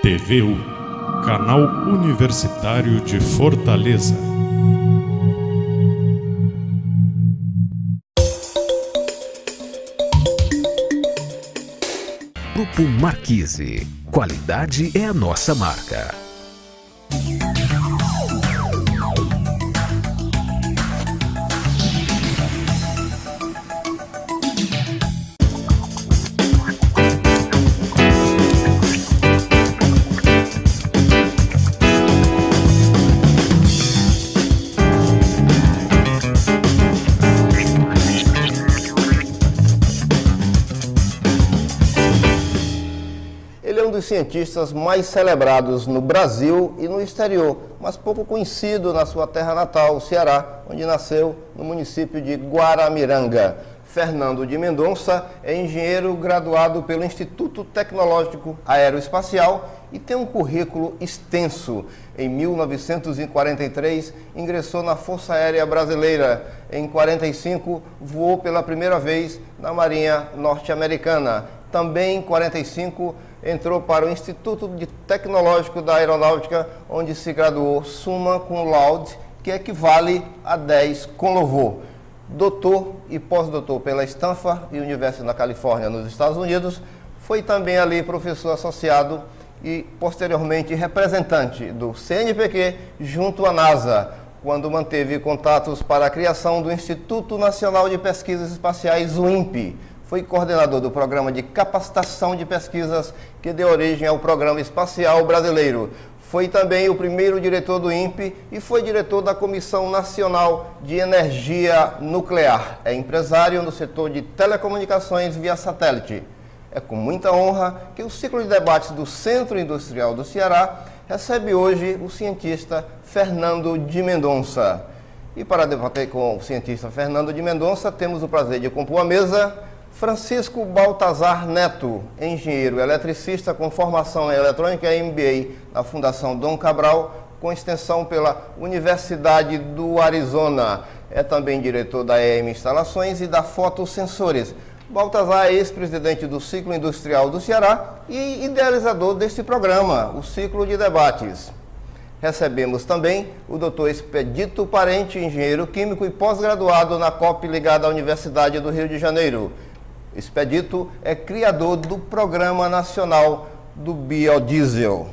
TVU, Canal Universitário de Fortaleza. Grupo Marquise. Qualidade é a nossa marca. Dos cientistas mais celebrados no Brasil e no exterior, mas pouco conhecido na sua terra natal, o Ceará, onde nasceu no município de Guaramiranga. Fernando de Mendonça é engenheiro graduado pelo Instituto Tecnológico Aeroespacial e tem um currículo extenso. Em 1943, ingressou na Força Aérea Brasileira. Em 1945, voou pela primeira vez na Marinha Norte-Americana. Também em 1945, entrou para o Instituto Tecnológico da Aeronáutica, onde se graduou summa cum laude, que equivale a 10 com louvor. Doutor e pós-doutor pela Stanford University na Califórnia, nos Estados Unidos. Foi também ali professor associado e posteriormente representante do CNPq junto à NASA, quando manteve contatos para a criação do Instituto Nacional de Pesquisas Espaciais, o INPE. Foi coordenador do Programa de Capacitação de Pesquisas que deu origem ao Programa Espacial Brasileiro. Foi também o primeiro diretor do INPE e foi diretor da Comissão Nacional de Energia Nuclear. É empresário no setor de telecomunicações via satélite. É com muita honra que o ciclo de debates do Centro Industrial do Ceará recebe hoje o cientista Fernando de Mendonça. E para debater com o cientista Fernando de Mendonça, temos o prazer de compor a mesa Francisco Baltazar Neto, engenheiro eletricista com formação em eletrônica e MBA na Fundação Dom Cabral, com extensão pela Universidade do Arizona. É também diretor da EM Instalações e da Fotossensores. Baltazar é ex-presidente do Ciclo Industrial do Ceará e idealizador deste programa, o Ciclo de Debates. Recebemos também o Dr. Expedito Parente, engenheiro químico e pós-graduado na COP ligada à Universidade do Rio de Janeiro. Expedito é criador do Programa Nacional do Biodiesel.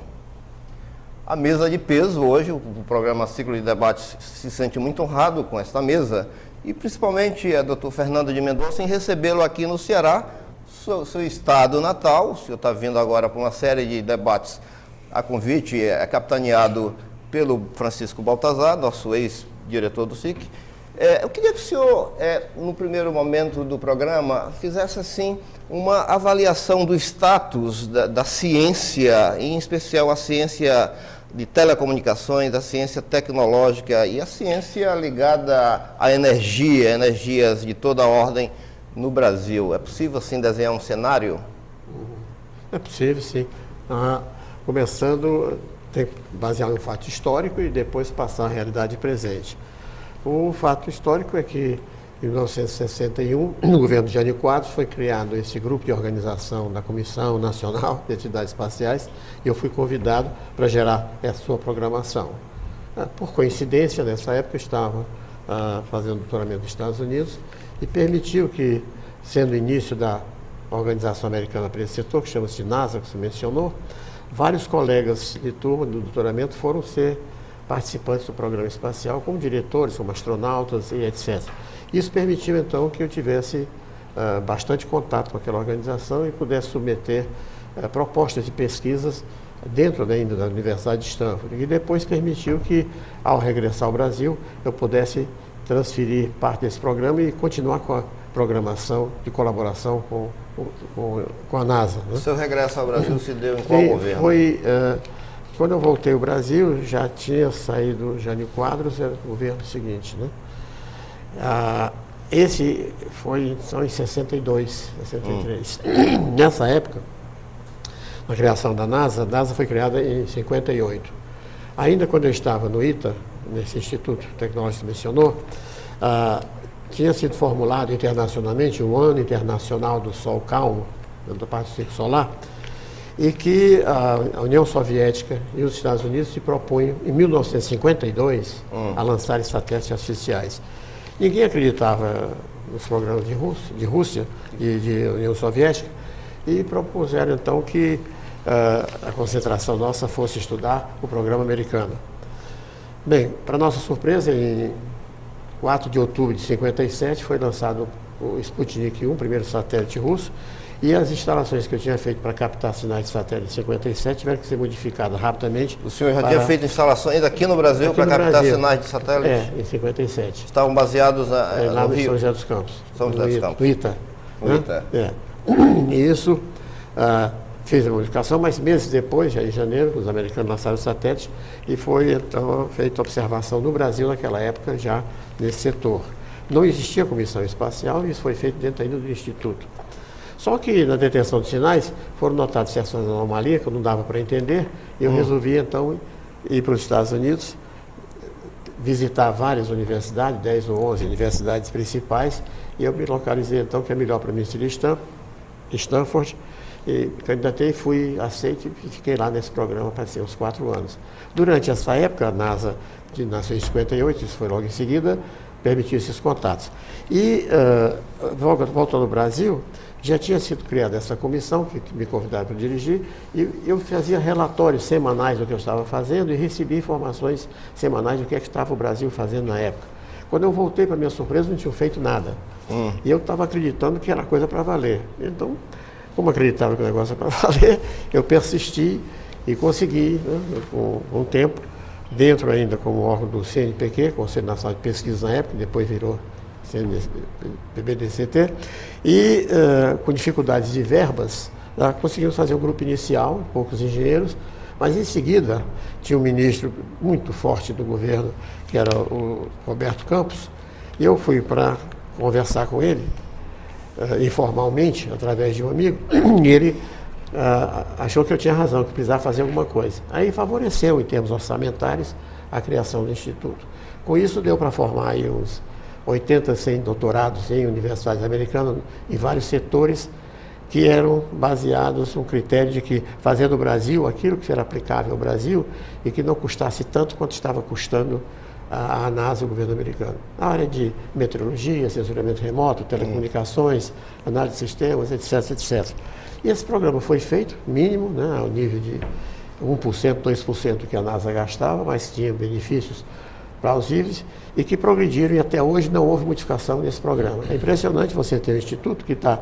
A mesa de peso hoje, o programa Ciclo de Debates se sente muito honrado com esta mesa e principalmente a Dr. Fernando de Mendonça em recebê-lo aqui no Ceará, seu estado natal. O senhor está vindo agora para uma série de debates. A convite é capitaneado pelo Francisco Baltazar, nosso ex-diretor do SIC. Eu queria que o senhor, no primeiro momento do programa, fizesse assim uma avaliação do status da ciência, em especial a ciência de telecomunicações, a ciência tecnológica e a ciência ligada à energia, energias de toda ordem no Brasil. É possível, assim, desenhar um cenário? É possível, sim. Começando, tem que basear em um fato histórico e depois passar à realidade presente. O fato histórico é que, em 1961, no governo de Jânio Quadros, foi criado esse grupo de organização da Comissão Nacional de Atividades Espaciais e eu fui convidado para gerar essa sua programação. Por coincidência, nessa época, eu estava fazendo doutoramento nos Estados Unidos e permitiu que, sendo o início da organização americana para esse setor, que chama-se NASA, que você mencionou, vários colegas de turma do doutoramento foram ser participantes do programa espacial, como diretores, como astronautas e etc. Isso permitiu, então, que eu tivesse bastante contato com aquela organização e pudesse submeter propostas de pesquisas dentro ainda da Universidade de Stanford. E depois permitiu que, ao regressar ao Brasil, eu pudesse transferir parte desse programa e continuar com a programação de colaboração com a NASA. Né? O seu regresso ao Brasil se deu em qual governo? Quando eu voltei ao Brasil, já tinha saído Jânio Quadros, era o governo seguinte, né? Esse foi só em 62, 63. Nessa época, na criação da NASA, a NASA foi criada em 58. Ainda quando eu estava no ITA, nesse Instituto Tecnológico que mencionou, tinha sido formulado internacionalmente o Ano Internacional do Sol Calmo, da parte do ciclo solar, e que a União Soviética e os Estados Unidos se propunham, em 1952, a lançar satélites artificiais. Ninguém acreditava nos programas de Rússia e de União Soviética, e propuseram então que a concentração nossa fosse estudar o programa americano. Bem, para nossa surpresa, em 4 de outubro de 57 foi lançado o Sputnik 1, o primeiro satélite russo, e as instalações que eu tinha feito para captar sinais de satélite em 57 tiveram que ser modificadas rapidamente. O senhor já tinha feito instalações aqui no Brasil para captar sinais de satélite? Em 57. Estavam baseados lá no Rio? São José dos Campos. São José dos Campos. No ITA. No ITA. E isso fez a modificação, mas meses depois, já em janeiro, os americanos lançaram o satélite e foi então feita observação no Brasil naquela época já nesse setor. Não existia comissão espacial e isso foi feito dentro ainda do Instituto. Só que na detecção de sinais foram notadas certas anomalias que eu não dava para entender e eu resolvi então ir para os Estados Unidos, visitar várias universidades, 10 ou 11 universidades principais, e eu me localizei então que é melhor para mim seria Stanford, e candidatei, fui aceito e fiquei lá nesse programa para ser uns 4 anos. Durante essa época, a NASA, que nasceu em 58, isso foi logo em seguida, permitiu esses contatos. E, voltando ao Brasil, já tinha sido criada essa comissão, que me convidaram para dirigir, e eu fazia relatórios semanais do que eu estava fazendo e recebia informações semanais do que estava o Brasil fazendo na época. Quando eu voltei, para minha surpresa, não tinha feito nada. E eu estava acreditando que era coisa para valer. Então, como acreditava que o negócio era para valer, eu persisti e consegui, com um tempo, dentro ainda como órgão do CNPq, Conselho Nacional de Pesquisa na época, depois virou PBDCT, e com dificuldades de verbas, conseguimos fazer um grupo inicial, poucos engenheiros, mas em seguida tinha um ministro muito forte do governo, que era o Roberto Campos, e eu fui para conversar com ele, informalmente, através de um amigo, e ele achou que eu tinha razão, que precisava fazer alguma coisa. Aí favoreceu, em termos orçamentários, a criação do Instituto. Com isso, deu para formar aí uns 80, 100 doutorados em universidades americanas, em vários setores, que eram baseados no critério de que fazer no Brasil aquilo que era aplicável ao Brasil e que não custasse tanto quanto estava custando a NASA, o governo americano. A área de meteorologia, censuramento remoto, telecomunicações, análise de sistemas, etc, etc. E esse programa foi feito, mínimo, né, ao nível de 1%, 2% que a NASA gastava, mas tinha benefícios plausíveis e que progrediram, e até hoje não houve modificação nesse programa. É impressionante você ter um instituto que está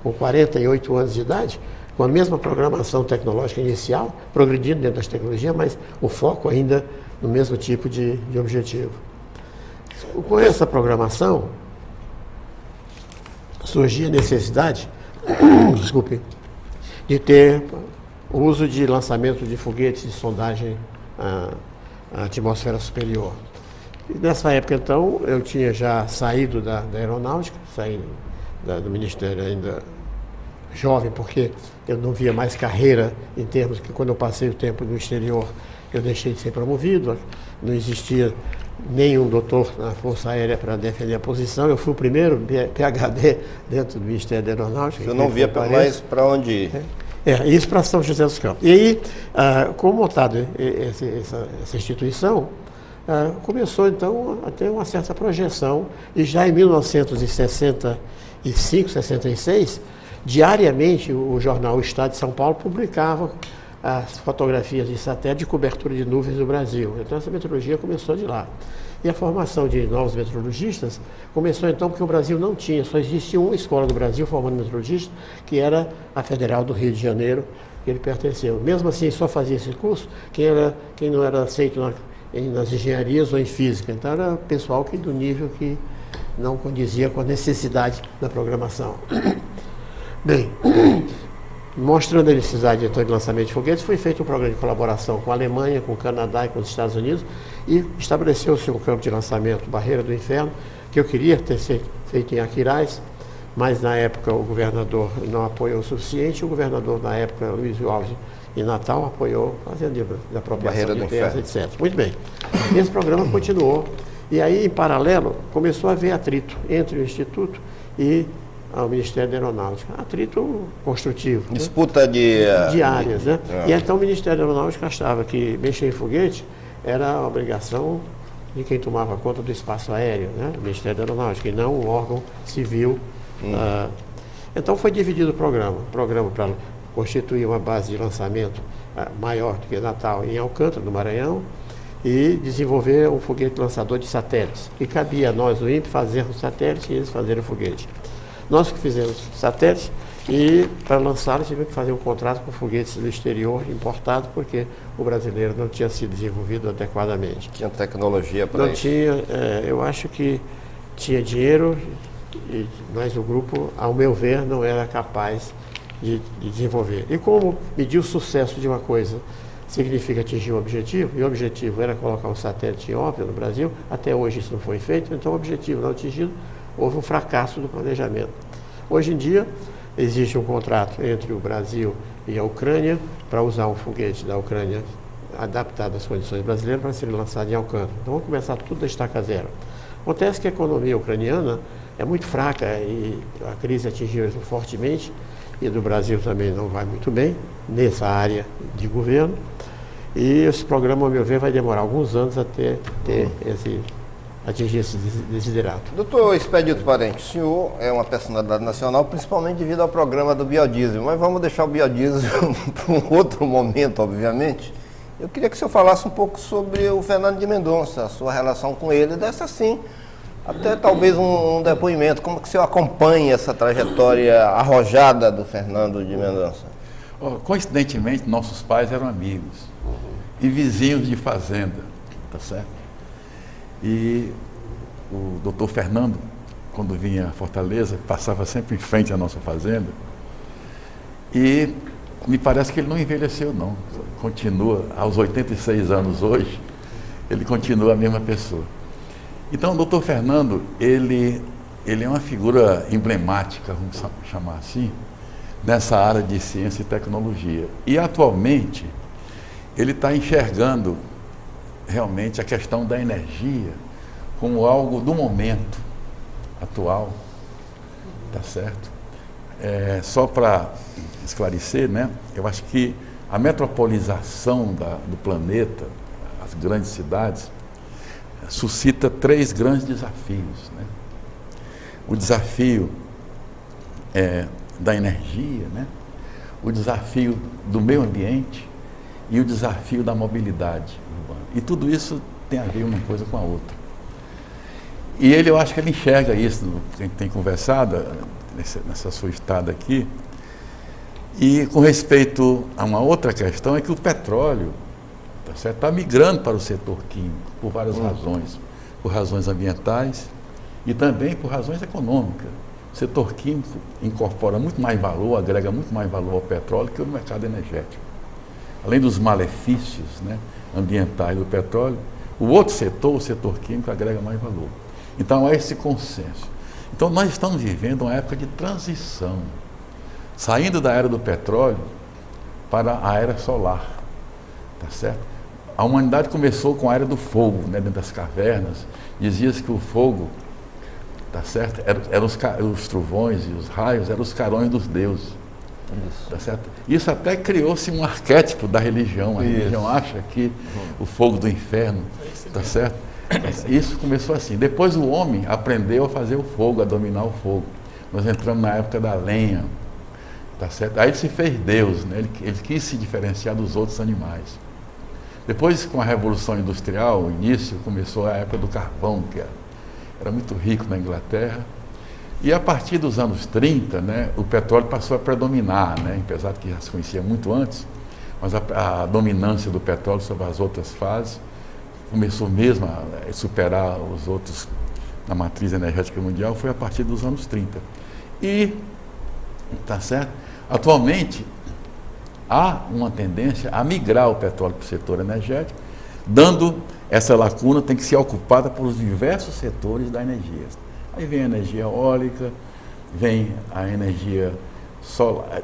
com 48 anos de idade, com a mesma programação tecnológica inicial, progredindo dentro das tecnologias, mas o foco ainda no mesmo tipo de objetivo. Com essa programação, surgia a necessidade, desculpe, de ter o uso de lançamento de foguetes de sondagem à atmosfera superior. E nessa época, então, eu tinha já saído da aeronáutica, saí do Ministério ainda jovem, porque eu não via mais carreira em termos que quando eu passei o tempo no exterior, eu deixei de ser promovido, não existia nenhum doutor na Força Aérea para defender a posição, eu fui o primeiro PhD dentro do Ministério da Aeronáutica. Eu não via mais para onde ir. Isso para São José dos Campos. E aí, como montado essa instituição, começou então a ter uma certa projeção, e já em 1965, 66, diariamente o jornal O Estado de São Paulo publicava as fotografias de satélite de cobertura de nuvens do Brasil. Então essa meteorologia começou de lá. E a formação de novos meteorologistas começou então porque o Brasil não tinha, só existia uma escola do Brasil formando meteorologistas, que era a Federal do Rio de Janeiro, que ele pertenceu. Mesmo assim, só fazia esse curso quem não era aceito nas engenharias ou em física. Então era pessoal do nível que não condizia com a necessidade da programação. Bem, mostrando a necessidade então, de lançamento de foguetes, foi feito um programa de colaboração com a Alemanha, com o Canadá e com os Estados Unidos, e estabeleceu-se um campo de lançamento, Barreira do Inferno, que eu queria ter feito em Aquiraz, mas na época o governador não apoiou o suficiente, o governador na época, Luiz Alves, em Natal, apoiou fazendo da apropriação de terras, etc. Muito bem. Esse programa continuou, e aí, em paralelo, começou a haver atrito entre o Instituto e ao Ministério da Aeronáutica. Atrito construtivo. Disputa de áreas, né? E então o Ministério da Aeronáutica achava que mexer em foguete era a obrigação de quem tomava conta do espaço aéreo, né? O Ministério da Aeronáutica, e não um órgão civil. Então foi dividido o programa para constituir uma base de lançamento maior do que Natal em Alcântara, no Maranhão, e desenvolver um foguete lançador de satélites. E cabia a nós, o INPE, fazer o satélite e eles fazerem o foguete. Nós que fizemos satélites, e para lançá-los tivemos que fazer um contrato com foguetes do exterior importados, porque o brasileiro não tinha sido desenvolvido adequadamente. Tinha tecnologia para isso? Não tinha, eu acho que tinha dinheiro, mas o grupo, ao meu ver, não era capaz de desenvolver. E como medir o sucesso de uma coisa significa atingir um objetivo, e o objetivo era colocar um satélite em órbita no Brasil, até hoje isso não foi feito, então o objetivo não atingido, houve um fracasso do planejamento. Hoje em dia, existe um contrato entre o Brasil e a Ucrânia para usar um foguete da Ucrânia adaptado às condições brasileiras para ser lançado em Alcântara. Então vamos começar tudo da estaca zero. Acontece que a economia ucraniana é muito fraca e a crise atingiu eles fortemente, e do Brasil também não vai muito bem nessa área de governo. E esse programa, ao meu ver, vai demorar alguns anos até atingir esse desiderato. Doutor Expedito Parente, o senhor é uma personalidade nacional, principalmente devido ao programa do biodiesel, mas vamos deixar o biodiesel para um outro momento, obviamente. Eu queria que o senhor falasse um pouco sobre o Fernando de Mendonça, a sua relação com ele, dessa sim, até talvez um depoimento, como que o senhor acompanha essa trajetória arrojada do Fernando de Mendonça? Coincidentemente, nossos pais eram amigos e vizinhos de fazenda, tá certo? E o doutor Fernando, quando vinha a Fortaleza, passava sempre em frente à nossa fazenda, e me parece que ele não envelheceu não, continua, aos 86 anos hoje, ele continua a mesma pessoa. Então, o doutor Fernando, ele é uma figura emblemática, vamos chamar assim, nessa área de ciência e tecnologia. E, atualmente, ele está enxergando realmente a questão da energia como algo do momento atual, tá certo? Só para esclarecer, né? Eu acho que a metropolização do planeta, as grandes cidades, suscita 3 grandes desafios, né? O desafio da energia, né? O desafio do meio ambiente e o desafio da mobilidade urbana. E tudo isso tem a ver uma coisa com a outra. E eu acho que ele enxerga isso, a gente tem conversado nessa sua estada aqui. E com respeito a uma outra questão, é que o petróleo está migrando para o setor químico por várias razões, por razões ambientais e também por razões econômicas. O setor químico incorpora muito mais valor, agrega muito mais valor ao petróleo que o mercado energético. Além dos malefícios, né, ambientais do petróleo, o outro setor, o setor químico, agrega mais valor. Então há esse consenso. Então nós estamos vivendo uma época de transição, saindo da era do petróleo para a era solar, tá certo? A humanidade começou com a era do fogo, né, dentro das cavernas. Dizia-se que o fogo, tá certo? Eram os trovões e os raios, eram os carões dos deuses. Isso. Tá certo? Isso até criou-se um arquétipo da religião. A religião acha que o fogo do inferno, tá certo? Isso começou assim. Depois o homem aprendeu a fazer o fogo, a dominar o fogo. Nós entramos na época da lenha, tá certo? Aí ele se fez Deus, né? Ele quis se diferenciar dos outros animais. Depois, com a Revolução Industrial, o início, começou a época do carvão, que era muito rico na Inglaterra. E a partir dos anos 30, né, o petróleo passou a predominar, né, apesar de que já se conhecia muito antes, mas a dominância do petróleo sobre as outras fases começou mesmo a superar os outros na matriz energética mundial, foi a partir dos anos 30. E, tá certo? Atualmente, há uma tendência a migrar o petróleo para o setor energético, dando essa lacuna, tem que ser ocupada por os diversos setores da energia. Aí vem a energia eólica, vem a energia solar,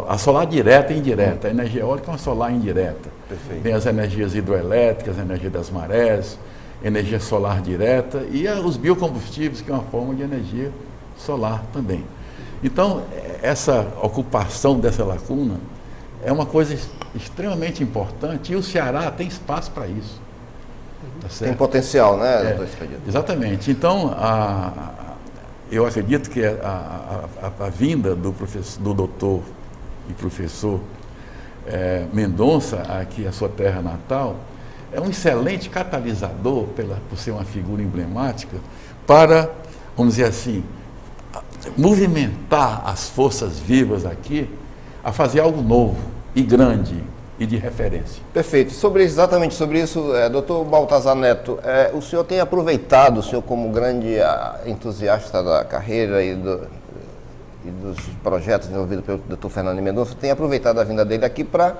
a solar direta e indireta. A energia eólica é uma solar indireta. Perfeito. Vem as energias hidroelétricas, a energia das marés, energia solar direta e os biocombustíveis, que é uma forma de energia solar também. Então, essa ocupação dessa lacuna é uma coisa extremamente importante e o Ceará tem espaço para isso. Tá certo? Tem potencial, né, doutor Expedito? Exatamente. Então, eu acredito que a vinda do doutor e professor Mendonça aqui à sua terra natal é um excelente catalisador, por ser uma figura emblemática, para, vamos dizer assim, movimentar as forças vivas aqui a fazer algo novo e grande e de referência. Perfeito. Exatamente sobre isso, doutor Baltazar Neto, o senhor tem aproveitado, o senhor como grande entusiasta da carreira e dos projetos desenvolvidos pelo doutor Fernando Mendonça, tem aproveitado a vinda dele aqui para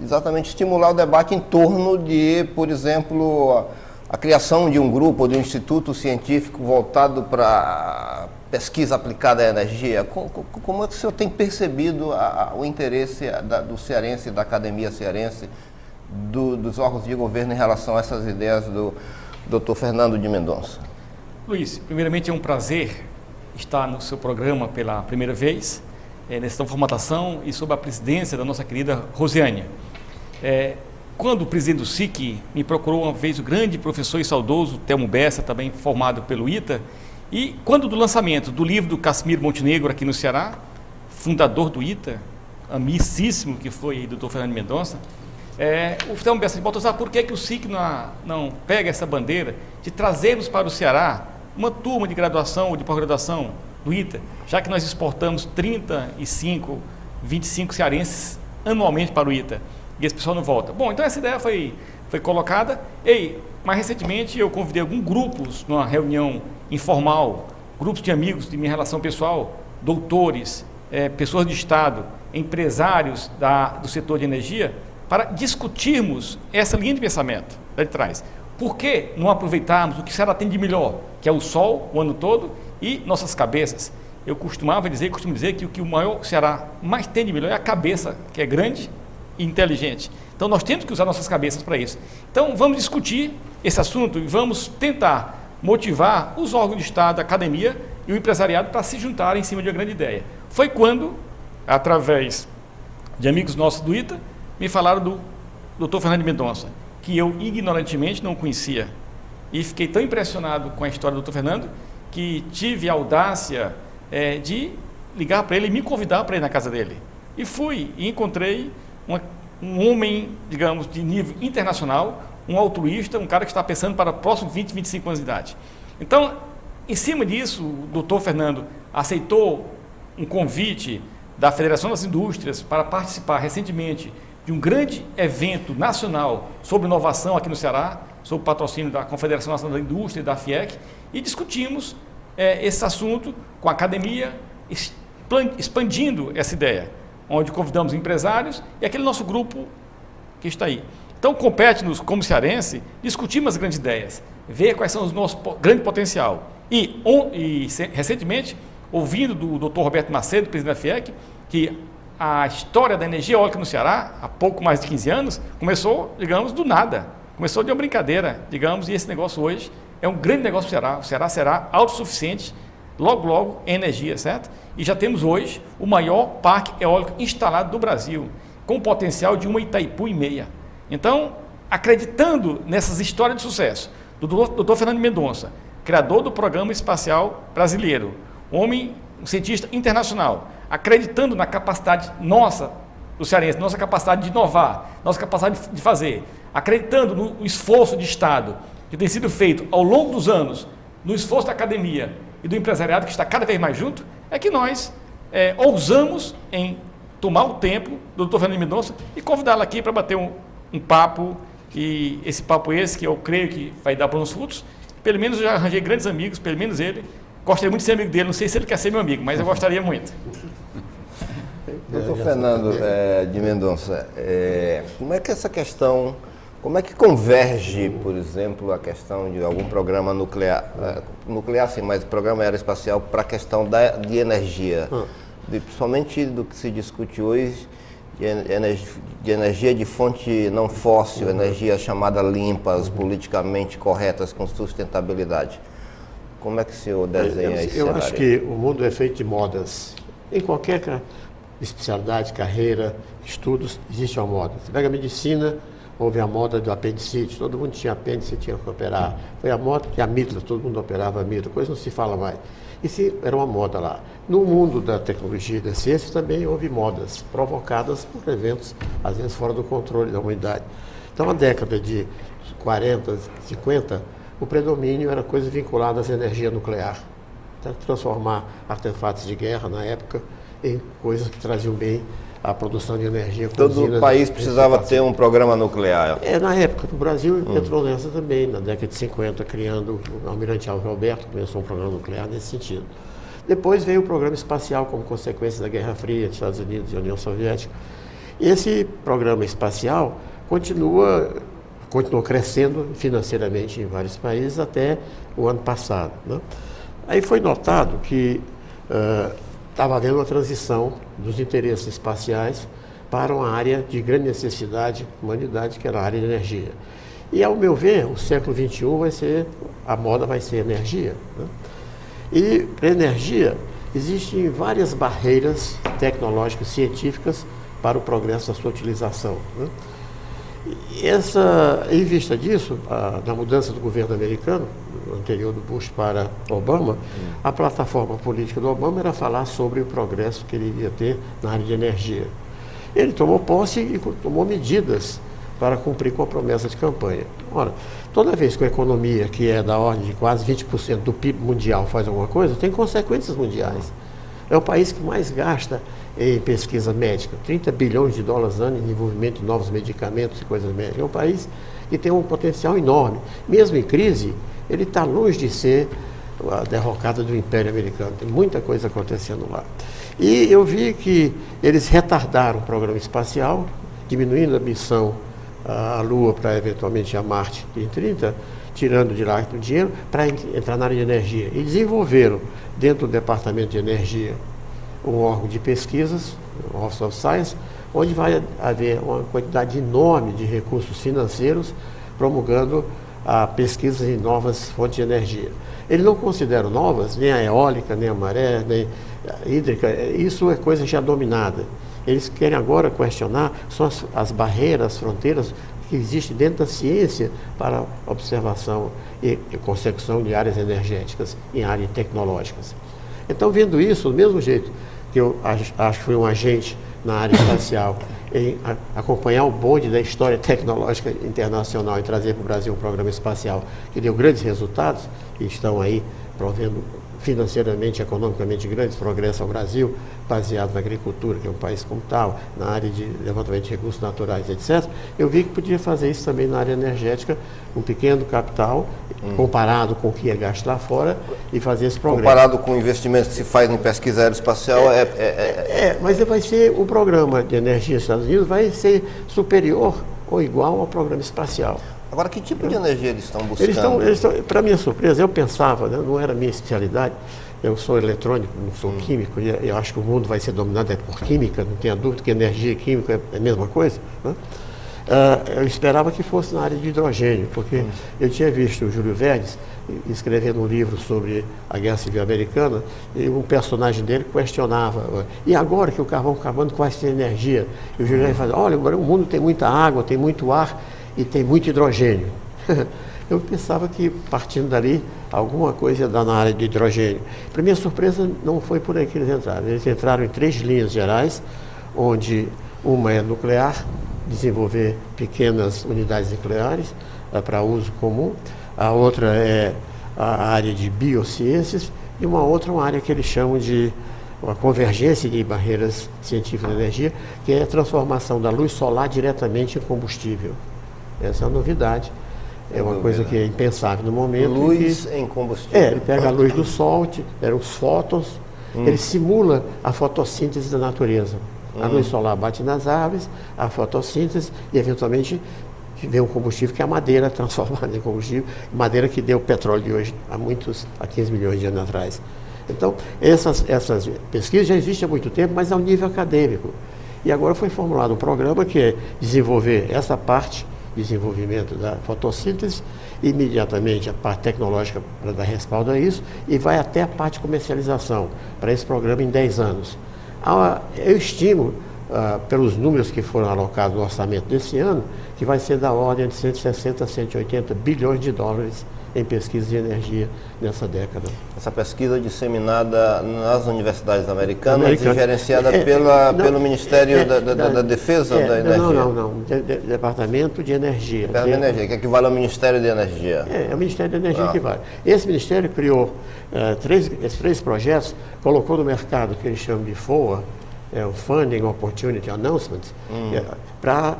exatamente estimular o debate em torno de, por exemplo, a criação de um grupo, de um instituto científico voltado para pesquisa aplicada à energia. Como é que o senhor tem percebido o interesse do cearense, da academia cearense, dos órgãos de governo em relação a essas ideias do doutor Fernando de Mendonça? Luiz, primeiramente é um prazer estar no seu programa pela primeira vez, nessa formatação e sob a presidência da nossa querida Rosiane. Quando o presidente do SIC me procurou uma vez o grande professor e saudoso Telmo Bessa, também formado pelo ITA, e quando do lançamento do livro do Cassimiro Montenegro aqui no Ceará, fundador do ITA, amicíssimo que foi o Dr. Fernando Mendonça, o Telmo Bessa disse: Baltazar, por que o SIC não pega essa bandeira de trazermos para o Ceará uma turma de graduação ou de pós-graduação do ITA, já que nós exportamos 25 cearenses anualmente para o ITA, e esse pessoal não volta. Bom, então essa ideia foi colocada, mais recentemente eu convidei alguns grupos numa reunião informal, grupos de amigos de minha relação pessoal, doutores, pessoas de Estado, empresários do setor de energia, para discutirmos essa linha de pensamento lá de trás. Por que não aproveitarmos o que o Ceará tem de melhor, que é o sol o ano todo e nossas cabeças? Eu costumo dizer que o que o Ceará mais tem de melhor é a cabeça, que é grande e inteligente. Então nós temos que usar nossas cabeças para isso. Então vamos discutir esse assunto e vamos tentar motivar os órgãos de Estado, a academia e o empresariado para se juntarem em cima de uma grande ideia. Foi quando, através de amigos nossos do ITA, me falaram do Dr. Fernando Mendonça, que eu ignorantemente não conhecia. E fiquei tão impressionado com a história do Dr. Fernando que tive a audácia de ligar para ele e me convidar para ir na casa dele. E fui e encontrei um homem, digamos, de nível internacional, um altruísta, um cara que está pensando para próximos 20, 25 anos de idade. Então, em cima disso, o doutor Fernando aceitou um convite da Federação das Indústrias para participar recentemente de um grande evento nacional sobre inovação aqui no Ceará, sob o patrocínio da Confederação Nacional da Indústria e da FIEC, e discutimos esse assunto com a academia, expandindo essa ideia, onde convidamos empresários e aquele nosso grupo que está aí. Então, compete-nos, como cearense, discutirmos as grandes ideias, ver quais são os nossos grandes potencial. E recentemente, ouvindo do Dr. Roberto Macedo, presidente da FIEC, que a história da energia eólica no Ceará, há pouco mais de 15 anos, começou, digamos, do nada. Começou de uma brincadeira, digamos, e esse negócio hoje é um grande negócio para o Ceará. O Ceará será autossuficiente logo em energia, certo? E já temos hoje o maior parque eólico instalado do Brasil, com potencial de uma Itaipu e meia. Então, acreditando nessas histórias de sucesso do Dr. Fernando Mendonça, criador do Programa Espacial Brasileiro, um cientista internacional, acreditando na capacidade nossa, do cearense, nossa capacidade de inovar, nossa capacidade de fazer, acreditando no esforço de Estado que tem sido feito ao longo dos anos, no esforço da academia e do empresariado que está cada vez mais junto, é que nós ousamos em tomar o tempo do Dr. Fernando Mendonça e convidá-lo aqui para bater um papo, e esse papo que eu creio que vai dar bons frutos. Pelo menos eu já arranjei grandes amigos, pelo menos ele. Gostaria muito de ser amigo dele, não sei se ele quer ser meu amigo, mas eu gostaria muito. Doutor Fernando de Mendonça, como é que essa questão, como é que converge, por exemplo, a questão de algum programa nuclear sim, mas programa aeroespacial para a questão de energia, principalmente do que se discute hoje, de energia de fonte não fóssil, energia chamada limpas, politicamente corretas, com sustentabilidade. Como é que o senhor desenha esse Eu cenário? acho que o mundo é feito de modas. Em qualquer especialidade, carreira, estudos, existe uma moda. Você pega a medicina, houve a moda do apendicite, todo mundo tinha apêndice e tinha que operar. Foi a moda que a amígdala, todo mundo operava a amígdala, coisa não se fala mais. Isso era uma moda lá. No mundo da tecnologia e da ciência também houve modas provocadas por eventos, às vezes fora do controle da humanidade. Então, na década de 40, 50, o predomínio era coisa vinculada à energia nuclear. Então, transformar artefatos de guerra, na época, em coisas que traziam bem a produção de energia. Todo país precisava ter um programa nuclear. Na época, o Brasil entrou nessa também, na década de 50, criando o Almirante Alves Alberto, começou um programa nuclear nesse sentido. Depois veio o programa espacial como consequência da Guerra Fria, dos Estados Unidos e União Soviética. Esse programa espacial continuou crescendo financeiramente em vários países até o ano passado, né? Aí foi notado que estava havendo uma transição dos interesses espaciais para uma área de grande necessidade da humanidade, que era a área de energia. E, ao meu ver, o século XXI a moda vai ser energia, né? E para energia existem várias barreiras tecnológicas, científicas para o progresso da sua utilização, né? Em vista disso, na mudança do governo americano, anterior do Bush para Obama, a plataforma política do Obama era falar sobre o progresso que ele iria ter na área de energia. Ele tomou posse e tomou medidas para cumprir com a promessa de campanha. Ora, toda vez que a economia, que é da ordem de quase 20% do PIB mundial, faz alguma coisa, tem consequências mundiais. É o país que mais gasta em pesquisa médica, 30 bilhões de dólares ano em desenvolvimento de novos medicamentos e coisas médicas. É um país que tem um potencial enorme. Mesmo em crise, ele está longe de ser a derrocada do Império Americano. Tem muita coisa acontecendo lá. E eu vi que eles retardaram o programa espacial, diminuindo a missão à Lua para eventualmente a Marte em 30, tirando de lá o dinheiro para entrar na área de energia. E desenvolveram, dentro do Departamento de Energia, um órgão de pesquisas, o Office of Science, onde vai haver uma quantidade enorme de recursos financeiros promulgando a pesquisa em novas fontes de energia. Eles não consideram novas nem a eólica, nem a maré, nem a hídrica, isso é coisa já dominada. Eles querem agora questionar são as barreiras, as fronteiras que existem dentro da ciência para observação e consecução de áreas energéticas em áreas tecnológicas. Então, vendo isso, do mesmo jeito que eu acho que fui um agente na área espacial em acompanhar o bonde da história tecnológica internacional e trazer para o Brasil um programa espacial que deu grandes resultados e estão aí provendo financeiramente, economicamente grandes progressos ao Brasil, baseado na agricultura, que é um país como tal, na área de levantamento de recursos naturais, etc. Eu vi que podia fazer isso também na área energética, um pequeno capital, comparado com o que é gasto lá fora, e fazer esse progresso. Comparado com o investimento que se faz em pesquisa aeroespacial, mas vai ser o programa de energia dos Estados Unidos vai ser superior ou igual ao programa espacial. Agora, que tipo de energia eles estão buscando? Eles estão, para minha surpresa, eu pensava, né, não era minha especialidade, eu sou eletrônico, não sou químico, e eu acho que o mundo vai ser dominado por química, não tenha dúvida que energia e química é a mesma coisa, né? Eu esperava que fosse na área de hidrogênio, porque eu tinha visto o Júlio Verdes escrevendo um livro sobre a Guerra Civil Americana, e um personagem dele questionava, e agora que o carvão acabando, qual vai ser a energia? E o Júlio Verdes falava, olha, o mundo tem muita água, tem muito ar, e tem muito hidrogênio. Eu pensava que, partindo dali, alguma coisa ia dar na área de hidrogênio. Para minha surpresa, não foi por aí que eles entraram. Eles entraram em 3 linhas gerais, onde uma é nuclear, desenvolver pequenas unidades nucleares para uso comum. A outra é a área de biociências e uma outra uma área que eles chamam de uma convergência de barreiras científicas de energia, que é a transformação da luz solar diretamente em combustível. Essa é uma novidade, é uma coisa que é impensável no momento. Luz em combustível. Ele pega a luz do sol, os fótons, ele simula a fotossíntese da natureza. A luz solar bate nas árvores, a fotossíntese e, eventualmente, vem um combustível que é a madeira transformada em combustível, madeira que deu o petróleo de hoje há 15 milhões de anos atrás. Então, essas pesquisas já existem há muito tempo, mas ao nível acadêmico. E agora foi formulado um programa que é desenvolver essa parte desenvolvimento da fotossíntese, imediatamente a parte tecnológica para dar respaldo a isso, e vai até a parte de comercialização para esse programa em 10 anos. Eu estimo, pelos números que foram alocados no orçamento desse ano, que vai ser da ordem de 160 a 180 bilhões de dólares em pesquisa de energia nessa década. Essa pesquisa disseminada nas universidades americanas e gerenciada pelo Ministério da Defesa da Energia? Não. Departamento de Energia. Departamento de Energia, que equivale ao Ministério de Energia. É o Ministério da Energia que vale. Esse Ministério criou esses 3 projetos, colocou no mercado o que eles chamam de FOA, o Funding Opportunity Announcement, para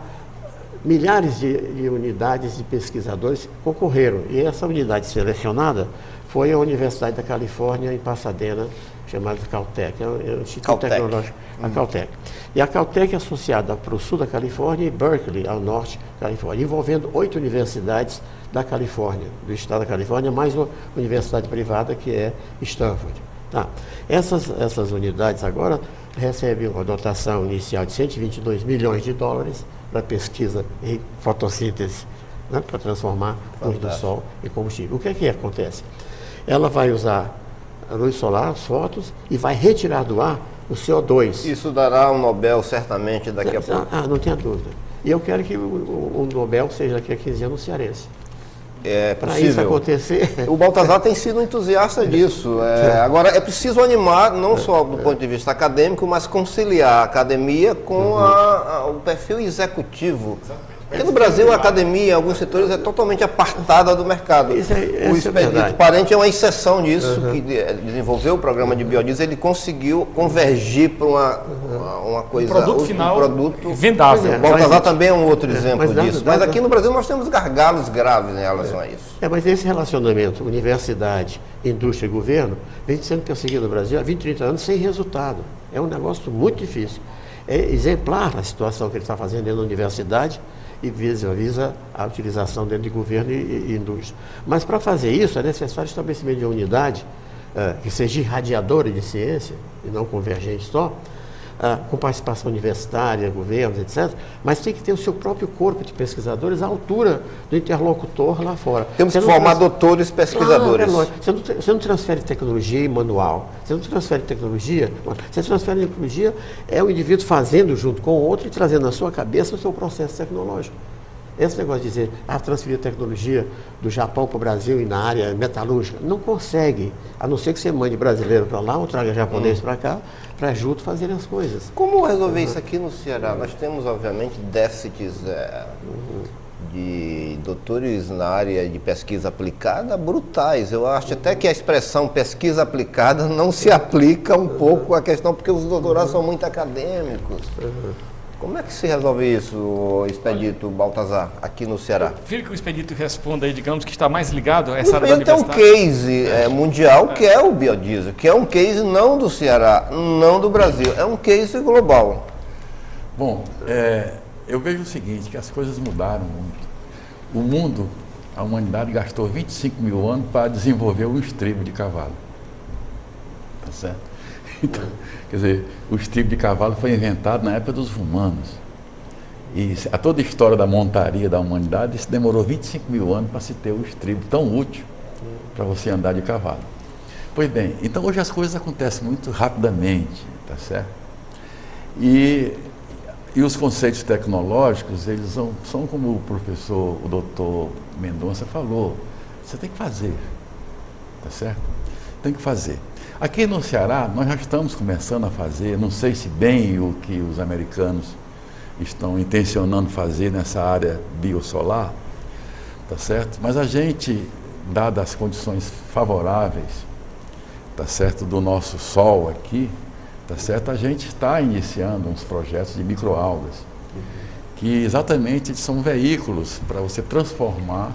milhares de unidades de pesquisadores concorreram. E essa unidade selecionada foi a Universidade da Califórnia, em Pasadena, chamada Caltech, é o Instituto Tecnológico, a Caltech. E a Caltech é associada para o sul da Califórnia e Berkeley, ao norte da Califórnia, envolvendo 8 universidades da Califórnia, do estado da Califórnia, mais uma universidade privada que é Stanford. Tá. Essas unidades agora recebem uma dotação inicial de 122 milhões de dólares para pesquisa em fotossíntese, né, para transformar a luz do sol em combustível. O que é que acontece? Ela vai usar a luz solar, as fotos, e vai retirar do ar o CO2. Isso dará um Nobel certamente daqui a pouco. Não tenha dúvida. E eu quero que o Nobel seja daqui a 15 anos cearense. É para isso acontecer. O Baltazar tem sido um entusiasta disso. Agora, é preciso animar, não só do ponto de vista acadêmico, mas conciliar a academia com o perfil executivo. Porque no Brasil a academia, em alguns setores, é totalmente apartada do mercado. O Expedito Parente é uma exceção disso, que desenvolveu o programa de biodiesel, ele conseguiu convergir para uma coisa... Um produto final produto vendável. O Baltazar também é um outro exemplo disso. Mas aqui no Brasil nós temos gargalos graves em relação a isso. Mas esse relacionamento, universidade, indústria e governo, vem sendo perseguido no Brasil há 20, 30 anos sem resultado. É um negócio muito difícil. É exemplar a situação que ele está fazendo dentro da universidade, e visa a utilização dentro de governo e indústria. Mas para fazer isso é necessário o estabelecimento de uma unidade que seja irradiadora de ciência, e não convergente só, com participação universitária, governos, etc., mas tem que ter o seu próprio corpo de pesquisadores à altura do interlocutor lá fora. Temos que formar doutores pesquisadores. Você não transfere tecnologia em manual, você não transfere tecnologia, você transfere tecnologia, é o indivíduo fazendo junto com o outro e trazendo na sua cabeça o seu processo tecnológico. Esse negócio de dizer, transferir tecnologia do Japão para o Brasil e na área metalúrgica, não consegue, a não ser que você mande brasileiro para lá ou traga japonês para cá, para junto fazerem as coisas. Como resolver isso aqui no Ceará? Nós temos, obviamente, déficits de doutores na área de pesquisa aplicada brutais. Eu acho até que a expressão pesquisa aplicada não se aplica um pouco à questão, porque os doutorados são muito acadêmicos. Como é que se resolve isso, Expedito Baltazar, aqui no Ceará? Prefiro que o Expedito responda aí, digamos, que está mais ligado a essa área da universidade. O Expedito tem um case mundial, que é o biodiesel, que é um case não do Ceará, não do Brasil, é um case global. Bom, eu vejo o seguinte, que as coisas mudaram muito. O mundo, a humanidade gastou 25 mil anos para desenvolver o estribo de cavalo. Tá certo? Então, quer dizer, o estribo de cavalo foi inventado na época dos romanos. E a toda a história da montaria da humanidade, isso demorou 25 mil anos para se ter o estribo tão útil para você andar de cavalo. Pois bem, então hoje as coisas acontecem muito rapidamente, tá certo? E os conceitos tecnológicos, eles são como o professor, o doutor Mendonça falou, você tem que fazer, tá certo? Tem que fazer. Aqui no Ceará, nós já estamos começando a fazer, não sei se bem o que os americanos estão intencionando fazer nessa área biosolar, tá certo? Mas a gente, dadas as condições favoráveis, tá certo, do nosso sol aqui, tá certo, a gente está iniciando uns projetos de microalgas, que exatamente são veículos para você transformar,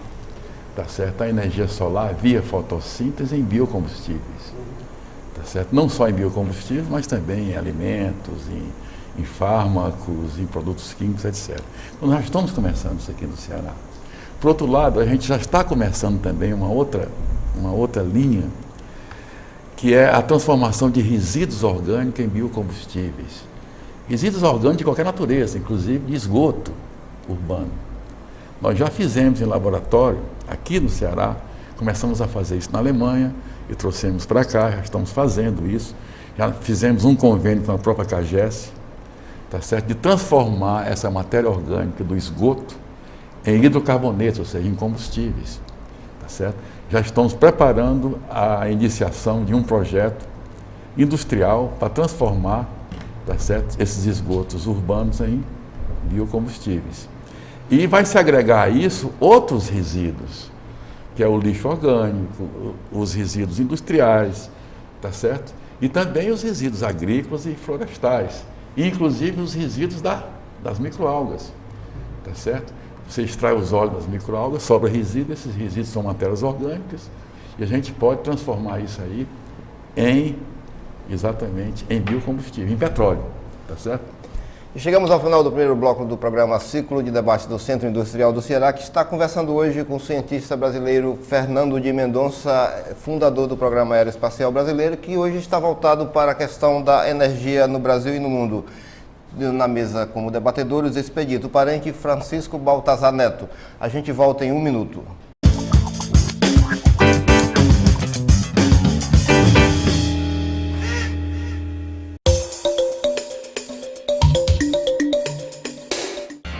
tá certo, a energia solar via fotossíntese em biocombustíveis. Certo? Não só em biocombustíveis, mas também em alimentos, em fármacos, em produtos químicos, etc. Então, nós estamos começando isso aqui no Ceará. Por outro lado, a gente já está começando também uma outra linha, que é a transformação de resíduos orgânicos em biocombustíveis. Resíduos orgânicos de qualquer natureza, inclusive de esgoto urbano. Nós já fizemos em laboratório, aqui no Ceará, começamos a fazer isso na Alemanha e trouxemos para cá, já estamos fazendo isso. Já fizemos um convênio com a própria CAGES, tá certo? De transformar essa matéria orgânica do esgoto em hidrocarbonetos, ou seja, em combustíveis, tá certo? Já estamos preparando a iniciação de um projeto industrial para transformar, tá certo, esses esgotos urbanos em biocombustíveis. E vai se agregar a isso outros resíduos, que é o lixo orgânico, os resíduos industriais, tá certo? E também os resíduos agrícolas e florestais, e inclusive os resíduos das microalgas, tá certo? Você extrai os óleos das microalgas, sobra resíduo, esses resíduos são matérias orgânicas, e a gente pode transformar isso aí exatamente em biocombustível, em petróleo, tá certo? E chegamos ao final do primeiro bloco do programa Ciclo de Debate do Centro Industrial do Ceará, que está conversando hoje com o cientista brasileiro Fernando de Mendonça, fundador do Programa Aeroespacial Brasileiro, que hoje está voltado para a questão da energia no Brasil e no mundo. Na mesa como debatedores, Expedito Parente e Francisco Baltazar Neto. A gente volta em 1 minuto.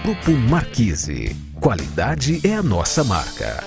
Grupo Marquise. Qualidade é a nossa marca.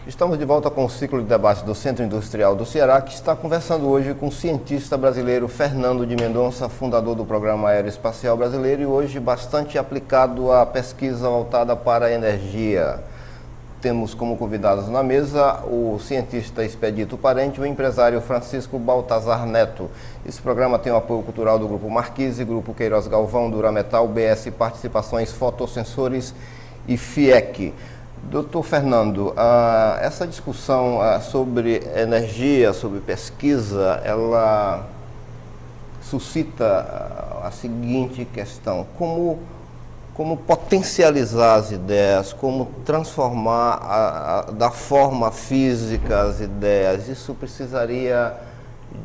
Estamos de volta com o ciclo de debate do Centro Industrial do Ceará, que está conversando hoje com o cientista brasileiro Fernando de Mendonça, fundador do Programa Aeroespacial Brasileiro e hoje bastante aplicado à pesquisa voltada para a energia. Temos como convidados na mesa o cientista Expedito Parente e o empresário Francisco Baltazar Neto. Esse programa tem o apoio cultural do Grupo Marquise, Grupo Queiroz Galvão, Durametal, BS Participações, Fotossensores e FIEC. Doutor Fernando, essa discussão sobre energia, sobre pesquisa, ela suscita a seguinte questão: como potencializar as ideias, como transformar da forma física as ideias? Isso precisaria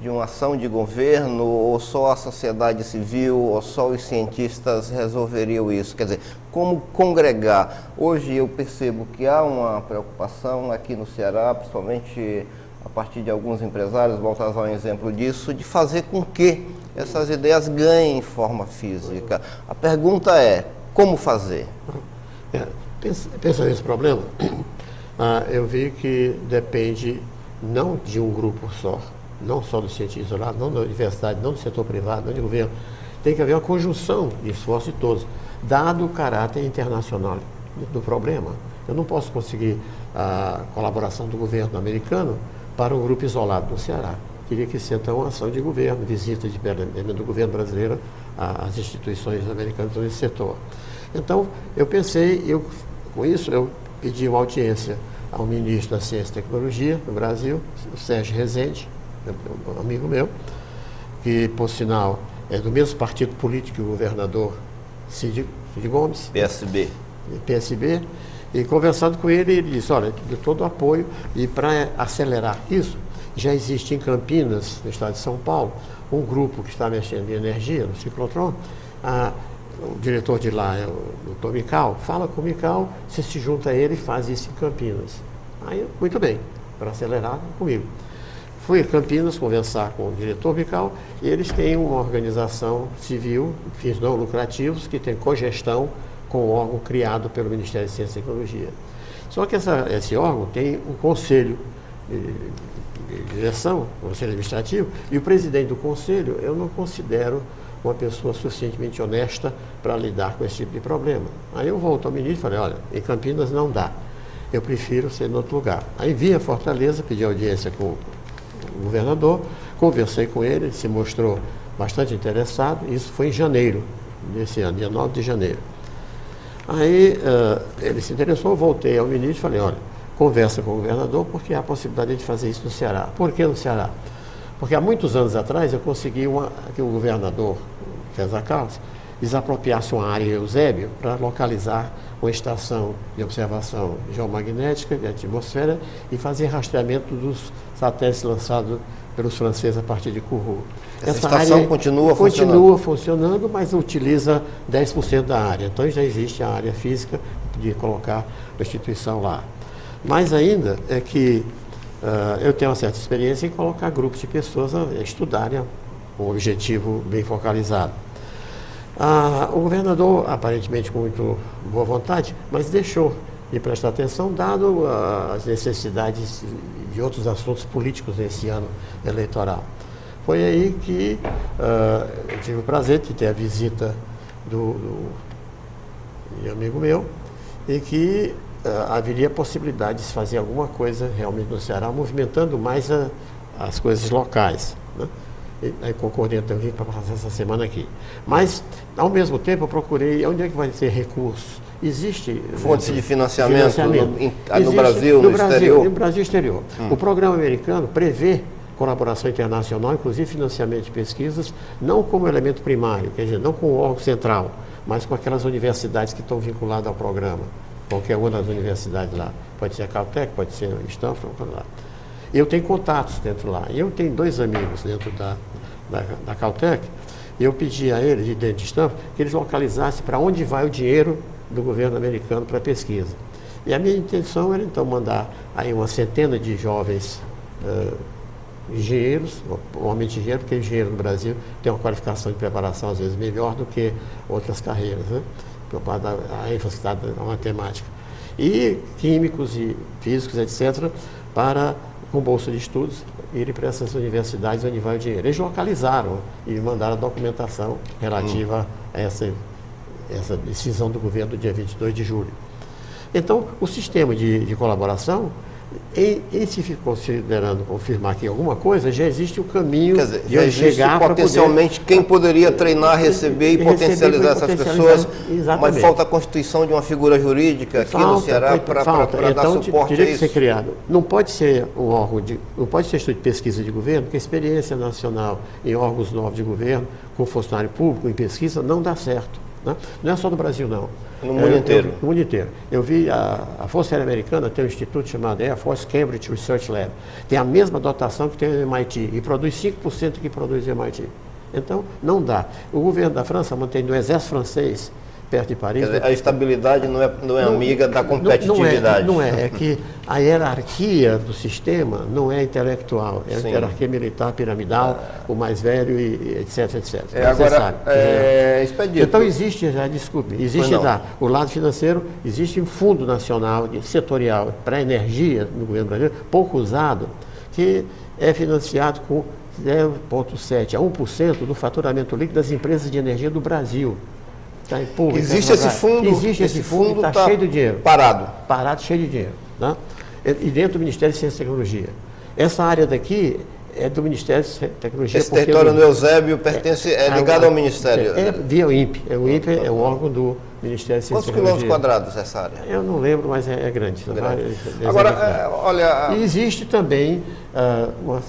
de uma ação de governo, ou só a sociedade civil, ou só os cientistas resolveriam isso? Quer dizer, como congregar? Hoje eu percebo que há uma preocupação aqui no Ceará, principalmente a partir de alguns empresários, Baltazar é um exemplo disso, de fazer com que essas ideias ganhem forma física. A pergunta é, como fazer? Pensa nesse problema, eu vi que depende não de um grupo só, não só do cientista lá, não da universidade, não do setor privado, não do governo. Tem que haver uma conjunção de esforços de todos, dado o caráter internacional do problema. Eu não posso conseguir a colaboração do governo americano para um grupo isolado do Ceará. Teria que ser, então, uma ação de governo, visita do governo brasileiro às instituições americanas nesse setor. Então, eu pensei, com isso, eu pedi uma audiência ao ministro da Ciência e Tecnologia do Brasil, o Sérgio Rezende, um amigo meu, que, por sinal, é do mesmo partido político que o governador Cid Gomes. PSB. E conversando com ele, ele disse, olha, de todo o apoio, e para acelerar isso, já existe em Campinas, no estado de São Paulo, um grupo que está mexendo em energia, no ciclotron. O diretor de lá é o Dr. Mical, fala com o Mical, você se junta a ele e faz isso em Campinas. Aí, muito bem, para acelerar, comigo. Fui a Campinas conversar com o diretor Mical, e eles têm uma organização civil, fins não lucrativos, que tem cogestão com o órgão criado pelo Ministério de Ciência e Tecnologia. Só que esse órgão tem um conselho de direção, um conselho administrativo, e o presidente do conselho eu não considero uma pessoa suficientemente honesta para lidar com esse tipo de problema. Aí eu volto ao ministro e falei, olha, em Campinas não dá. eu prefiro ser em outro lugar. Aí vim a Fortaleza, pedi audiência com o governador, conversei com ele, ele se mostrou bastante interessado, isso foi em janeiro desse ano, dia 9 de janeiro. Aí ele se interessou, voltei ao ministro e falei, olha, conversa com o governador porque há a possibilidade de fazer isso no Ceará. Por que no Ceará? Porque há muitos anos atrás eu consegui que o governador César Carlos desapropriasse uma área em Eusébio para localizar uma estação de observação geomagnética de atmosfera e fazer rastreamento dos satélites lançados pelos franceses a partir de Kourou. Essa estação área continua funcionando, mas utiliza 10% da área. Então já existe a área física de colocar a instituição lá. Mais ainda é que eu tenho uma certa experiência em colocar grupos de pessoas a estudarem com um objetivo bem focalizado. O governador, aparentemente com muito boa vontade, mas deixou de prestar atenção, dado as necessidades de outros assuntos políticos nesse ano eleitoral. Foi aí que eu tive o prazer de ter a visita de um amigo meu e que haveria possibilidade de se fazer alguma coisa realmente no Ceará, movimentando mais as coisas locais, né? Aí concordei até vir para passar essa semana aqui. Mas, ao mesmo tempo, eu procurei onde é que vai ter recursos. Existe fontes de financiamento. No Brasil, no exterior? No Brasil e exterior. O programa americano prevê colaboração internacional, inclusive financiamento de pesquisas, não como elemento primário, quer dizer, não com o órgão central, mas com aquelas universidades que estão vinculadas ao programa. Qualquer uma das universidades lá. Pode ser a Caltech, pode ser a Stanford, lá. Eu tenho contatos dentro lá. Eu tenho 2 amigos dentro da Caltech. E eu pedi a eles, de dentro de Stanford, que eles localizassem para onde vai o dinheiro do governo americano para pesquisa. E a minha intenção era, então, mandar aí uma centena de jovens engenheiros, normalmente engenheiro, porque engenheiro no Brasil tem uma qualificação de preparação, às vezes, melhor do que outras carreiras, né? A ênfase da matemática. E químicos e físicos, etc., com bolsa de estudos, irem para essas universidades onde vai o dinheiro. Eles localizaram e mandaram a documentação relativa a essa decisão do governo do dia 22 de julho. Então, o sistema de colaboração, em se considerando confirmar aqui alguma coisa, já existe o caminho de chegar potencialmente poder, quem poderia treinar, receber e potencializar essas pessoas, mas falta a constituição de uma figura jurídica aqui no Ceará para dar suporte a isso. Ser criado. Não pode ser um órgão não pode ser instituto de pesquisa de governo, porque a experiência nacional em órgãos novos de governo, com funcionário público, em pesquisa, não dá certo. Né? Não é só no Brasil, não. No mundo inteiro. No mundo inteiro. Eu vi a Força Aérea Americana tem um instituto chamado Air Force Cambridge Research Lab. Tem a mesma dotação que tem o MIT e produz 5% que produz o MIT. Então, não dá. O governo da França mantém o exército francês perto de Paris. Quer dizer, a estabilidade não é amiga da competitividade. Não é que a hierarquia do sistema não é intelectual, é a hierarquia militar piramidal, o mais velho, e etc, etc. Expedito. Então existe o lado financeiro, existe um fundo nacional setorial para energia no governo brasileiro, pouco usado, que é financiado com 0,7% a 1% do faturamento líquido das empresas de energia do Brasil. Tá em público, existe esse fundo? Existe esse fundo, está cheio de dinheiro. Parado, cheio de dinheiro. Né? E dentro do Ministério de Ciência e Tecnologia. Essa área daqui é do Ministério de Tecnologia. Esse território no Eusébio é ligado ao Ministério? Via o INPE. O INPE é um órgão do Ministério de Ciência e Tecnologia. Quantos quilômetros quadrados essa área? Eu não lembro, mas é grande. Agora, olha... E existe também uma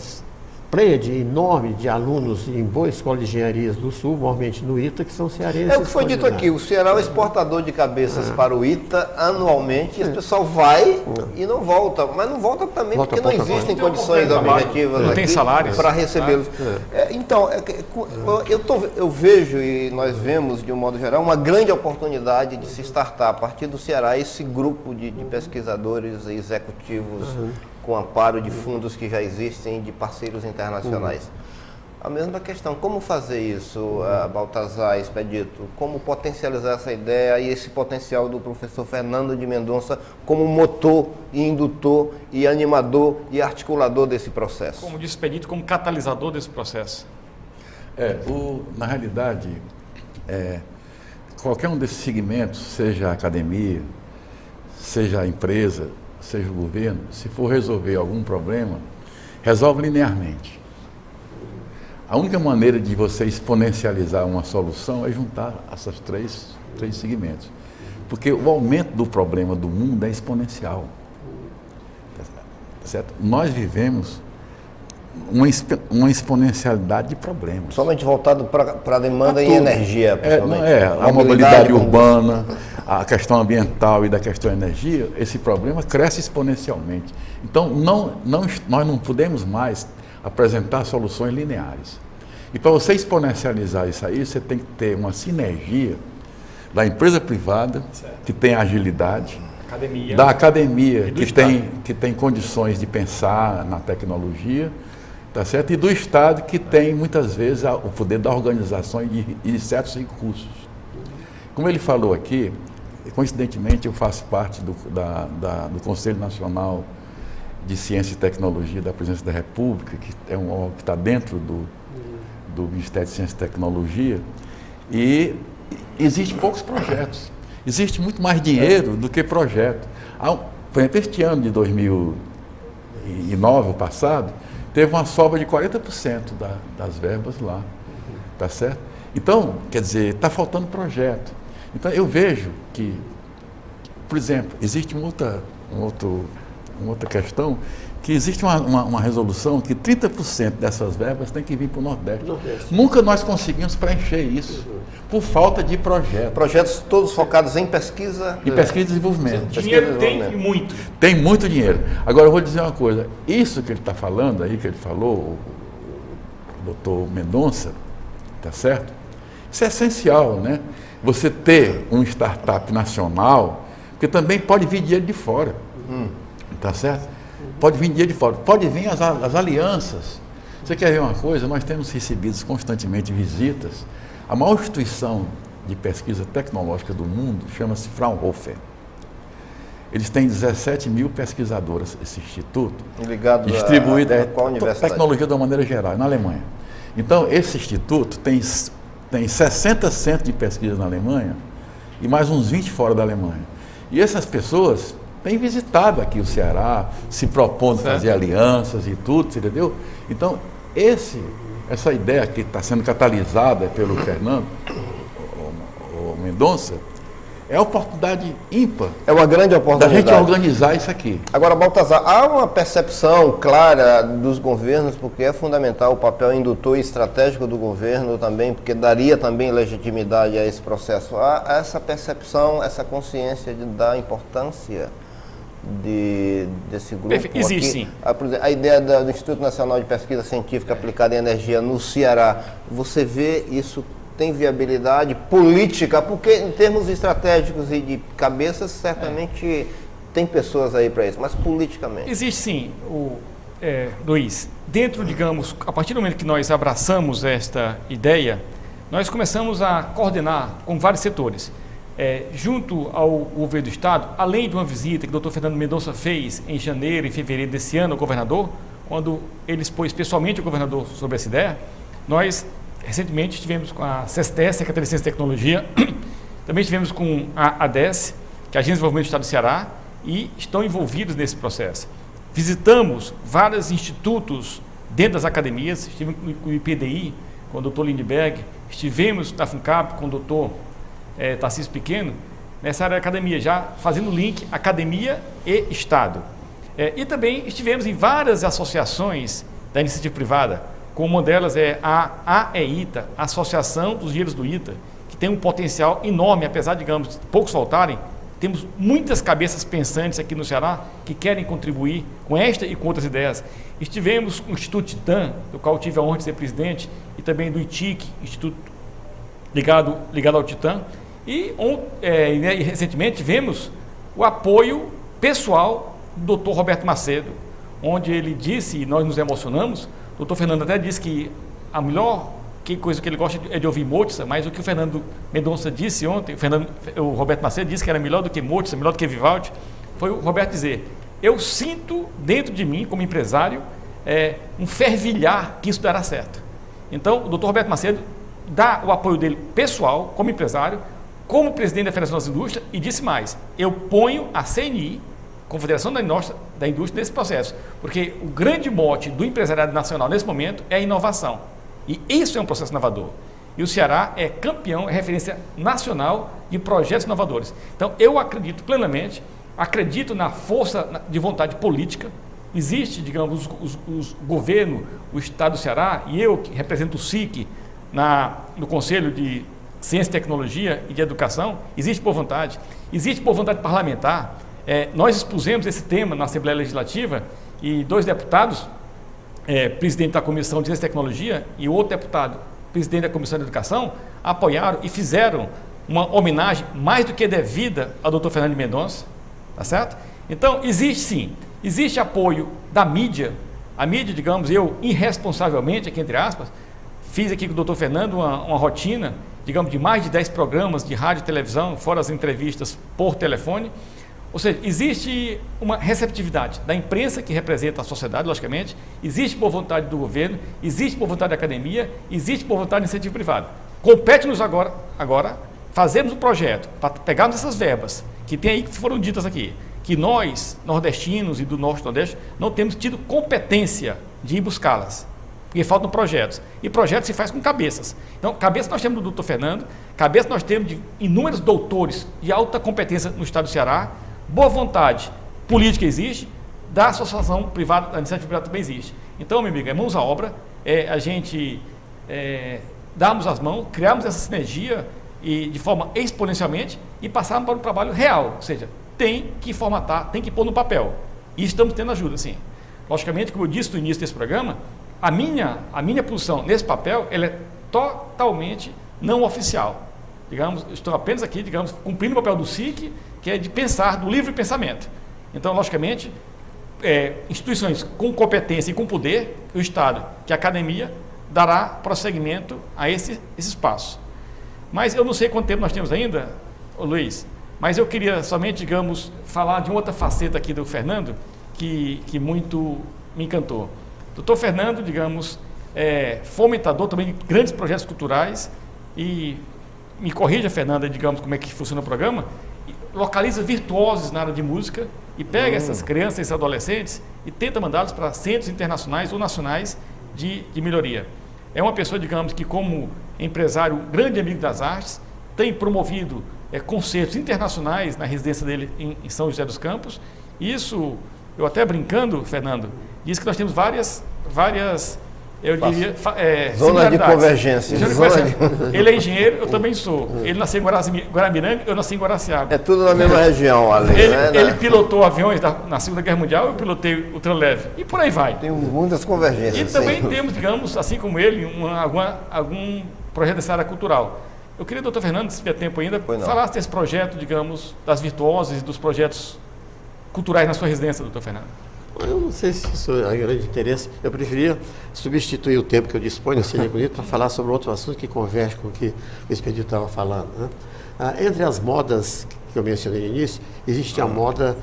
pleiade enorme de alunos em boa escola de engenharias do Sul, normalmente no ITA, que são cearenses. É o que foi dito aqui, o Ceará é o exportador de cabeças para o ITA anualmente, e o pessoal vai e não volta, mas não volta também porque não existem condições objetivas aqui para recebê-los. Então, eu vejo, e nós vemos de um modo geral, uma grande oportunidade de se startar a partir do Ceará esse grupo de pesquisadores e executivos com amparo de fundos que já existem, de parceiros internacionais. A mesma questão, como fazer isso, Baltazar, Expedito? Como potencializar essa ideia e esse potencial do professor Fernando de Mendonça como motor e indutor e animador e articulador desse processo? Como disse Expedito, como catalisador desse processo? Na realidade, qualquer um desses segmentos, seja a academia, seja a empresa, seja o governo, se for resolver algum problema, resolve linearmente. A única maneira de você exponencializar uma solução é juntar esses três segmentos. Porque o aumento do problema do mundo é exponencial. Certo? Nós vivemos uma exponencialidade de problemas. Somente voltado para a demanda em energia, principalmente. A mobilidade urbana, a questão ambiental e da questão energia, esse problema cresce exponencialmente. Então, nós não podemos mais apresentar soluções lineares. E para você exponencializar isso aí, você tem que ter uma sinergia da empresa privada, que tem agilidade, da academia, que tem condições de pensar na tecnologia, tá certo? E do Estado, que tem muitas vezes o poder da organização e de certos recursos. Como ele falou aqui, coincidentemente eu faço parte do Conselho Nacional de Ciência e Tecnologia da Presidência da República, que é um órgão que está dentro do Ministério de Ciência e Tecnologia, e existem poucos projetos. Existe muito mais dinheiro do que projeto. Por exemplo, este ano de 2009, o passado, teve uma sobra de 40% das verbas lá, tá certo? Então, quer dizer, está faltando projeto. Então, eu vejo que, por exemplo, existe uma outra questão, que existe uma resolução que 30% dessas verbas tem que vir para o Nordeste. Nunca nós conseguimos preencher isso, por falta de projetos. Projetos todos focados em pesquisa? Em pesquisa e desenvolvimento. Dinheiro tem muito. Tem muito dinheiro. Agora, eu vou dizer uma coisa, isso que ele está falando aí, que ele falou, o doutor Mendonça, tá certo? Isso é essencial, né? Você ter um startup nacional, porque também pode vir dinheiro de fora, tá certo? Pode vir dinheiro de fora, pode vir as alianças. Você quer ver uma coisa? Nós temos recebido constantemente visitas. A maior instituição de pesquisa tecnológica do mundo chama-se Fraunhofer. Eles têm 17 mil pesquisadoras, esse instituto, distribuído a qual universidade? Tecnologia de uma maneira geral, na Alemanha. Então, esse instituto tem 60 centros de pesquisa na Alemanha e mais uns 20 fora da Alemanha. E essas pessoas têm visitado aqui o Ceará, se propondo fazer alianças e tudo, entendeu? Então, essa ideia que está sendo catalisada pelo Fernando, o Mendonça, é uma oportunidade ímpar. É uma grande oportunidade. Da gente organizar isso aqui. Agora, Baltazar, há uma percepção clara dos governos, porque é fundamental o papel indutor e estratégico do governo também, porque daria também legitimidade a esse processo. Há essa percepção, essa consciência da importância desse grupo. Existe, sim. A ideia do Instituto Nacional de Pesquisa Científica Aplicada em Energia no Ceará, você vê isso tem viabilidade política? Porque em termos estratégicos e de cabeças, certamente tem pessoas aí para isso, mas politicamente. Existe sim, Luiz. Dentro, digamos, a partir do momento que nós abraçamos esta ideia, nós começamos a coordenar com vários setores. Junto ao governo do Estado, além de uma visita que o doutor Fernando Mendonça fez em janeiro e fevereiro desse ano ao governador, quando ele expôs pessoalmente ao governador sobre essa ideia, nós recentemente estivemos com a CESTES, Secretaria de Ciência e Tecnologia, também estivemos com a ADES, que é a Agência de Desenvolvimento do Estado do Ceará, e estão envolvidos nesse processo. Visitamos vários institutos dentro das academias, estivemos com o IPDI, com o doutor Lindbergh, estivemos na FUNCAP com o doutor Tarcísio Pequeno, nessa área da academia, já fazendo link academia e Estado. E também estivemos em várias associações da iniciativa privada, como uma delas é a AEITA, Associação dos Engenheiros do ITA, que tem um potencial enorme, apesar, digamos, poucos faltarem. Temos muitas cabeças pensantes aqui no Ceará que querem contribuir com esta e com outras ideias. Estivemos com o Instituto Titan, do qual tive a honra de ser presidente, e também do ITIC, Instituto ligado ao Titan. E recentemente tivemos o apoio pessoal do Dr. Roberto Macedo, onde ele disse, e nós nos emocionamos, o doutor Fernando até disse que a melhor coisa que ele gosta é de ouvir Mozart, mas o que o Fernando Mendonça disse ontem, o Roberto Macedo disse que era melhor do que Mozart, melhor do que Vivaldi, foi o Roberto dizer, eu sinto dentro de mim, como empresário, um fervilhar que isso dará certo. Então, o doutor Roberto Macedo dá o apoio dele pessoal, como empresário, como presidente da Federação das Indústrias, e disse mais, eu ponho a CNI Confederação da Indústria nesse processo, porque o grande mote do empresariado nacional nesse momento é a inovação, e isso é um processo inovador. E o Ceará é campeão, é referência nacional de projetos inovadores. Então, eu acredito plenamente, acredito na força de vontade política. Existe, digamos, os governo, o Estado do Ceará, e eu que represento o SIC no Conselho de Ciência e Tecnologia e de Educação, existe boa vontade parlamentar. Nós expusemos esse tema na Assembleia Legislativa e 2 deputados, presidente da Comissão de Ciência e Tecnologia e o outro deputado, presidente da Comissão de Educação, apoiaram e fizeram uma homenagem mais do que devida ao Dr. Fernando de Mendonça, tá certo? Então, existe apoio da mídia. A mídia, digamos, eu irresponsavelmente, aqui entre aspas, fiz aqui com o Dr. Fernando uma rotina, digamos, de mais de 10 programas de rádio e televisão, fora as entrevistas por telefone. Ou seja, existe uma receptividade da imprensa que representa a sociedade, logicamente, existe boa vontade do governo, existe boa vontade da academia, existe boa vontade da iniciativa privada. Compete-nos agora fazermos um projeto para pegarmos essas verbas que tem aí, que foram ditas aqui, que nós, nordestinos e do Norte e Nordeste, não temos tido competência de ir buscá-las, porque faltam projetos. E projetos se faz com cabeças. Então, cabeça nós temos do Dr. Fernando, cabeça nós temos de inúmeros doutores de alta competência no estado do Ceará, boa vontade política existe, da associação privada, da iniciativa privada também existe. Então, meu amigo, mãos à obra, a gente darmos as mãos, criarmos essa sinergia e de forma exponencialmente e passarmos para um trabalho real, ou seja, tem que formatar, tem que pôr no papel. E estamos tendo ajuda, sim. Logicamente, como eu disse no início desse programa, a minha posição nesse papel, ela é totalmente não oficial. Digamos, estou apenas aqui, digamos, cumprindo o papel do SIC, que é de pensar, do livre pensamento. Então, logicamente, instituições com competência e com poder, o Estado, que a academia, dará prosseguimento a esse espaço. Mas eu não sei quanto tempo nós temos ainda, Luiz, mas eu queria somente, digamos, falar de uma outra faceta aqui do Fernando, que muito me encantou. Doutor Fernando, digamos, fomentador também de grandes projetos culturais e, me corrija, Fernanda, digamos, como é que funciona o programa, localiza virtuosos na área de música e pega essas crianças, esses adolescentes e tenta mandá-los para centros internacionais ou nacionais de melhoria. É uma pessoa, digamos, que como empresário, grande amigo das artes, tem promovido concertos internacionais na residência dele em São José dos Campos. Isso, eu até brincando, Fernando, diz que nós temos várias eu diria, zona de convergência. Ele é engenheiro, eu também sou. Ele nasceu em Guaramiranga, eu nasci em Guaraciaba. É tudo na mesma região ali, ele pilotou aviões na Segunda Guerra Mundial, eu pilotei o ultraleve. E por aí vai. Tem muitas convergências. E também temos, digamos, assim como ele, algum projeto dessa área cultural. Eu queria, doutor Fernando, se tiver tempo ainda, falasse desse projeto, digamos, das virtuosas e dos projetos culturais na sua residência, doutor Fernando. Eu não sei se isso é grande interesse. Eu preferia substituir o tempo que eu disponho no Cine Bonito para falar sobre outro assunto que converge com o que o Expedito estava falando, né? Entre as modas que eu mencionei no início, existe a moda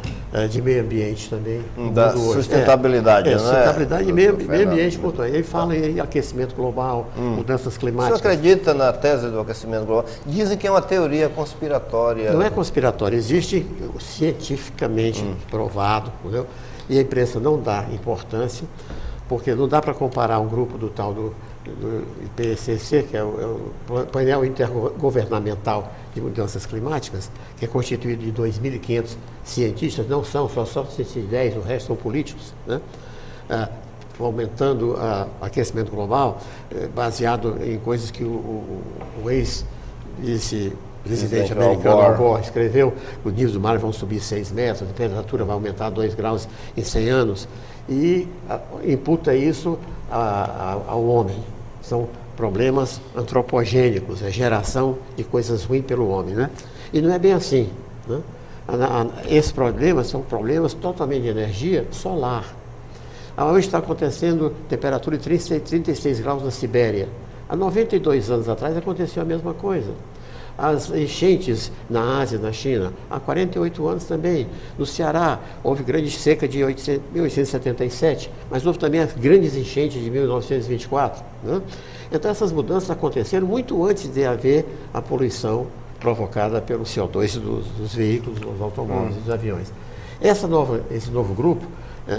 de meio ambiente também. Da sustentabilidade, né? Sustentabilidade e meio ambiente. Ele fala em aquecimento global, mudanças climáticas. O senhor acredita na tese do aquecimento global? Dizem que é uma teoria conspiratória. Não é conspiratória, existe cientificamente provado, entendeu? E a imprensa não dá importância, porque não dá para comparar um grupo do tal do IPCC, que é o painel intergovernamental de mudanças climáticas, que é constituído de 2.500 cientistas, não são, só 110, o resto são políticos, né? Aumentando o aquecimento global, baseado em coisas que o ex-presidente americano Al Gore escreveu: o nível do mar vai subir 6 metros, a temperatura vai aumentar 2 graus em 100 anos, e imputa isso ao homem. São problemas antropogênicos, é geração de coisas ruins pelo homem, né? E não é bem assim, né? Esses problemas são problemas totalmente de energia solar. Hoje está acontecendo temperatura de 36 graus na Sibéria. Há 92 anos atrás aconteceu a mesma coisa. As enchentes na Ásia, na China, há 48 anos também. No Ceará, houve grande seca de 1877, mas houve também as grandes enchentes de 1924. Né? Então, essas mudanças aconteceram muito antes de haver a poluição provocada pelo CO2 dos veículos, dos automóveis e dos aviões. Esse novo grupo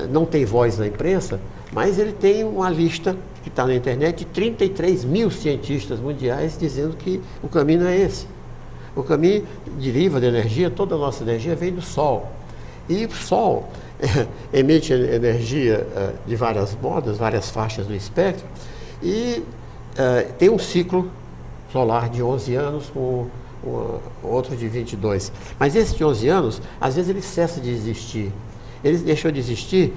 não tem voz na imprensa, mas ele tem uma lista que está na internet de 33 mil cientistas mundiais dizendo que o caminho é esse. O caminho deriva da energia, toda a nossa energia vem do Sol. E o Sol emite energia de várias modas, várias faixas do espectro, e tem um ciclo solar de 11 anos com outro de 22. Mas esse de 11 anos, às vezes ele cessa de existir. Ele deixou de existir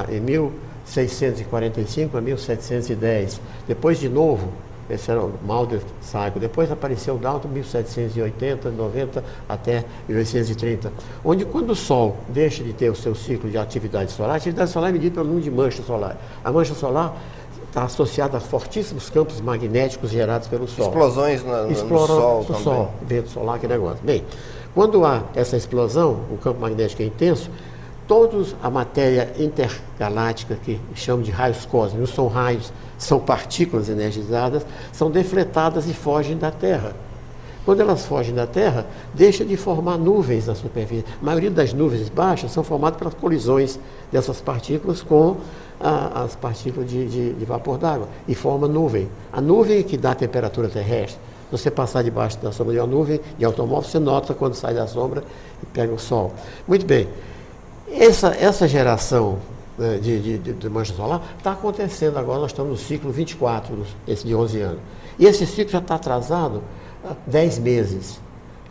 em 1645 a 1710. Depois, de novo, esse era o Mulder Cycle. Depois apareceu o Dalton, 1780, 90 até 1830. Onde, quando o Sol deixa de ter o seu ciclo de atividade solar, a atividade solar é medida pelo número de manchas solares. A mancha solar está associada a fortíssimos campos magnéticos gerados pelo Sol. Explosões no Sol também. Sol, vento solar, que negócio. Bem, quando há essa explosão, o campo magnético é intenso, a matéria intergaláctica, que chamam de raios cósmicos, não são raios, são partículas energizadas, são defletadas e fogem da Terra. Quando elas fogem da Terra, deixa de formar nuvens na superfície. A maioria das nuvens baixas são formadas pelas colisões dessas partículas com as partículas de vapor d'água e forma nuvem. A nuvem é que dá a temperatura terrestre. Se você passar debaixo da sombra de uma nuvem de automóvel, você nota quando sai da sombra e pega o sol. Muito bem. Essa geração de mancha solar está acontecendo agora, nós estamos no ciclo 24, esse de 11 anos. E esse ciclo já está atrasado 10 meses.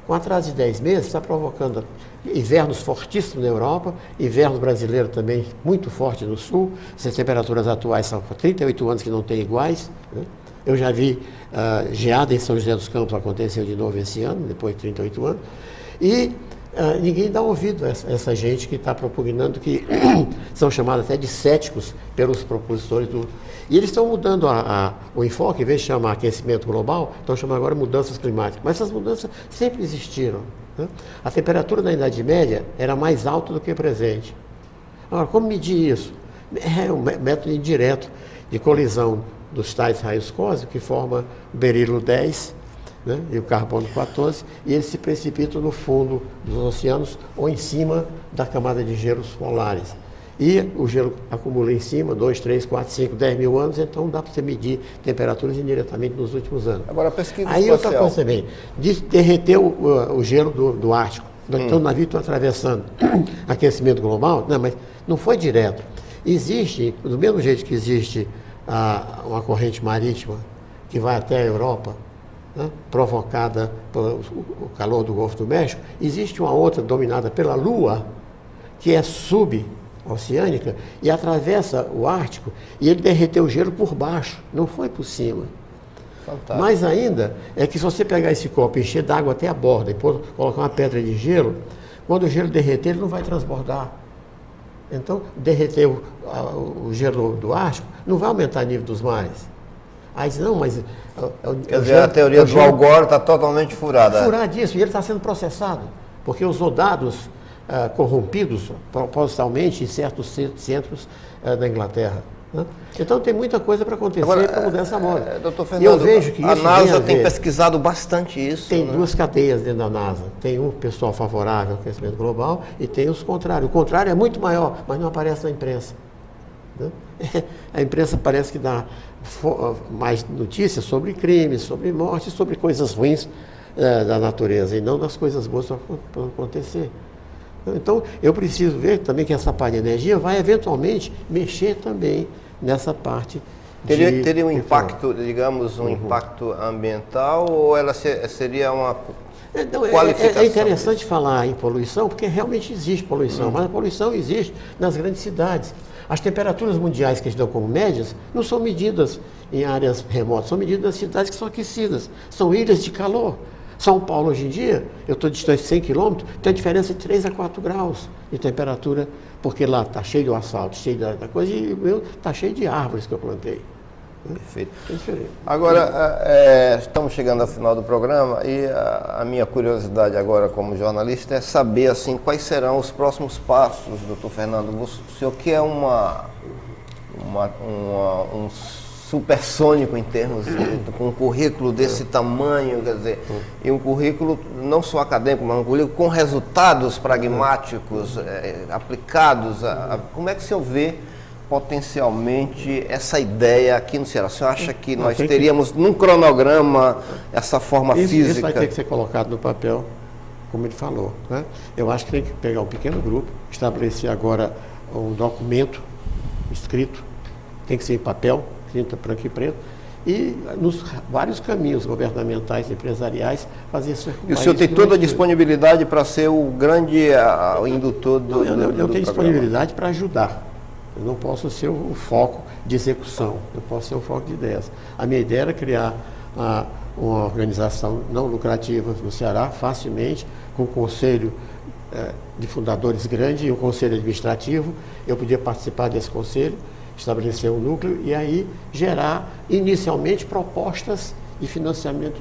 Com atraso de 10 meses, está provocando invernos fortíssimos na Europa, inverno brasileiro também muito forte no sul. Essas temperaturas atuais são há 38 anos que não tem iguais, né? Eu já vi geada em São José dos Campos, aconteceu de novo esse ano, depois de 38 anos. E ninguém dá ouvido a essa gente que está propugnando, que são chamados até de céticos pelos propositores do... E eles estão mudando o enfoque, em vez de chamar aquecimento global, estão chamando agora mudanças climáticas. Mas essas mudanças sempre existiram, né? A temperatura na Idade Média era mais alta do que presente. Agora, como medir isso? É um método indireto de colisão dos tais raios cósmicos, que forma o berilo 10, né, e o carbono 14, e eles se precipitam no fundo dos oceanos ou em cima da camada de gelos polares. E o gelo acumula em cima 2, 3, 4, 5, 10 mil anos, então dá para você medir temperaturas indiretamente nos últimos anos. Agora, a pesquisa Aí espacial. outra coisa também, derreteu o gelo do Ártico. Então o navio está atravessando aquecimento global, não, mas não foi direto. Existe, do mesmo jeito que existe uma corrente marítima que vai até a Europa, né, provocada pelo calor do Golfo do México, existe uma outra dominada pela Lua, que é suboceânica, e atravessa o Ártico, e ele derreteu o gelo por baixo, não foi por cima. Fantástico. Mais ainda, é que se você pegar esse copo e encher d'água até a borda e colocar uma pedra de gelo, quando o gelo derreter, ele não vai transbordar. Então, derreter o gelo do Ártico não vai aumentar o nível dos mares. Aí diz, não, mas... Quer dizer, a teoria do Al Gore está totalmente furada. Furadíssimo, e ele está sendo processado, porque usou dados corrompidos propositalmente em certos centros da Inglaterra, né? Então tem muita coisa para acontecer para mudar essa moda. Doutor E Fernando, eu vejo que a isso NASA tem pesquisado bastante isso. Tem, né? duas cadeias dentro da NASA. Tem um pessoal favorável ao aquecimento global e tem os contrários. O contrário é muito maior, mas não aparece na imprensa, né? A imprensa parece que dá mais notícias sobre crimes, sobre mortes, sobre coisas ruins da natureza e não das coisas boas para acontecer. Então, eu preciso ver também que essa parte de energia vai eventualmente mexer também nessa parte. Teria um impacto, digamos, impacto ambiental, ou ela seria uma qualificação? É interessante falar em poluição, porque realmente existe poluição, mas a poluição existe nas grandes cidades. As temperaturas mundiais que a gente dá como médias não são medidas em áreas remotas, são medidas nas cidades que são aquecidas, são ilhas de calor. São Paulo, hoje em dia, eu estou distante de 100 quilômetros, tem a diferença de 3 a 4 graus de temperatura, porque lá está cheio de asfalto, cheio da coisa, e o meu está cheio de árvores que eu plantei. Perfeito. É diferente. Agora, estamos chegando ao final do programa e a minha curiosidade agora como jornalista é saber assim, quais serão os próximos passos, doutor Fernando. O senhor que é um supersônico em termos com um currículo desse tamanho, quer dizer, e um currículo não só acadêmico, mas um currículo com resultados pragmáticos aplicados. Como é que o senhor vê potencialmente essa ideia aqui no Ceará? O senhor acha que nós teríamos num cronograma essa forma física? Isso vai ter que ser colocado no papel, como ele falou, né? Eu acho que tem que pegar um pequeno grupo, estabelecer agora um documento escrito, tem que ser em papel, tinta branco e preto, e nos vários caminhos governamentais, empresariais, fazer circular. E o senhor tem toda a disponibilidade para ser o grande o indutor do Eu tenho programa. disponibilidade para ajudar. Eu não posso ser o foco de execução, eu posso ser o foco de ideias. A minha ideia era criar uma organização não lucrativa no Ceará, facilmente, com um conselho de fundadores grande e um conselho administrativo. Eu podia participar desse conselho, estabelecer um núcleo e aí gerar inicialmente propostas de financiamento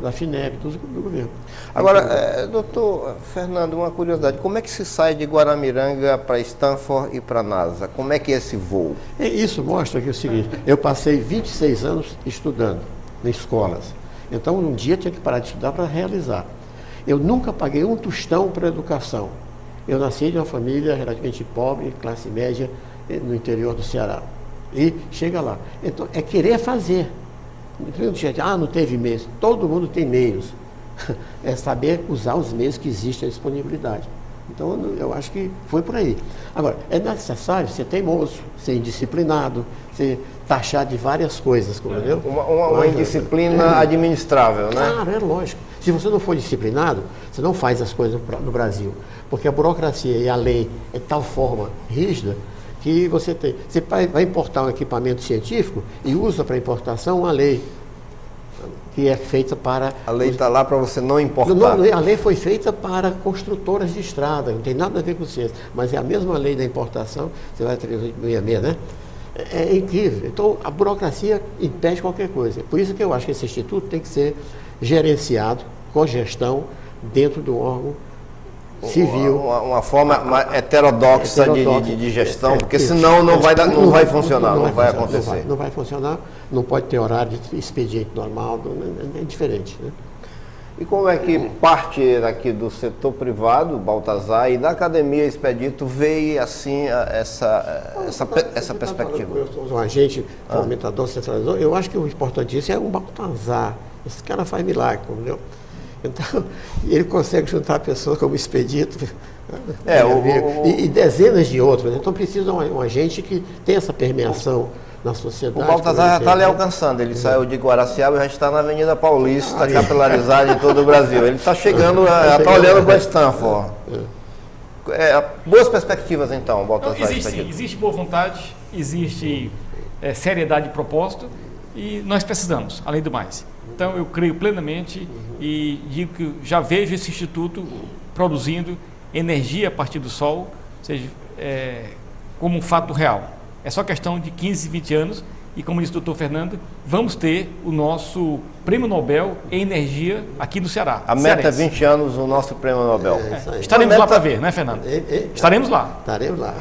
da FINEP, do governo. Agora, doutor Fernando, uma curiosidade, como é que se sai de Guaramiranga para Stanford e para a NASA? Como é que é esse voo? Isso mostra que é o seguinte, eu passei 26 anos estudando em escolas, então um dia tinha que parar de estudar para realizar. Eu nunca paguei um tostão para a educação. Eu nasci de uma família relativamente pobre, classe média, no interior do Ceará. E chega lá. Então, é querer fazer. Não teve meios. Todo mundo tem meios. É saber usar os meios que existem à disponibilidade. Então, eu acho que foi por aí. Agora, é necessário ser teimoso, ser indisciplinado, ser taxado de várias coisas, entendeu? Uma indisciplina administrável, né? Claro, é lógico. Se você não for disciplinado, você não faz as coisas no Brasil. Porque a burocracia e a lei é de tal forma rígida que você vai importar um equipamento científico e usa para importação uma lei que é feita para... A lei está lá para você não importar. Não, a lei foi feita para construtoras de estrada, não tem nada a ver com ciência, mas é a mesma lei da importação, você vai 366, né? É incrível. Então, a burocracia impede qualquer coisa. Por isso que eu acho que esse instituto tem que ser gerenciado, com gestão, dentro do órgão civil. Uma forma heterodoxa de gestão, porque senão não vai funcionar, não vai acontecer. Não vai funcionar, não pode ter horário de expediente normal, é diferente, né? E como é que parte aqui do setor privado, Baltazar, e da Academia Expedito veio assim essa perspectiva? Eu sou um agente fomentador, centralizador, eu acho que o importantíssimo é o Baltazar. Esse cara faz milagre, entendeu? Então, ele consegue juntar pessoas como Expedito e dezenas de outras. Então, precisa de um agente que tenha essa permeação na sociedade. O Baltazar já está lhe alcançando. Ele saiu de Guaraciaba e já está na Avenida Paulista, capilarizado em todo o Brasil. Ele está chegando, já está olhando para Stanford. Boas perspectivas, então, Baltazar. Existe boa vontade, existe seriedade de propósito e nós precisamos, além do mais. Então, eu creio plenamente e digo que já vejo esse instituto produzindo energia a partir do sol, ou seja, como um fato real. É só questão de 15, 20 anos e, como disse o doutor Fernando, vamos ter o nosso Prêmio Nobel em Energia aqui no Ceará. A meta é 20 anos, o nosso Prêmio Nobel. Estaremos lá para ver, né, Fernando? Estaremos lá. Estaremos lá.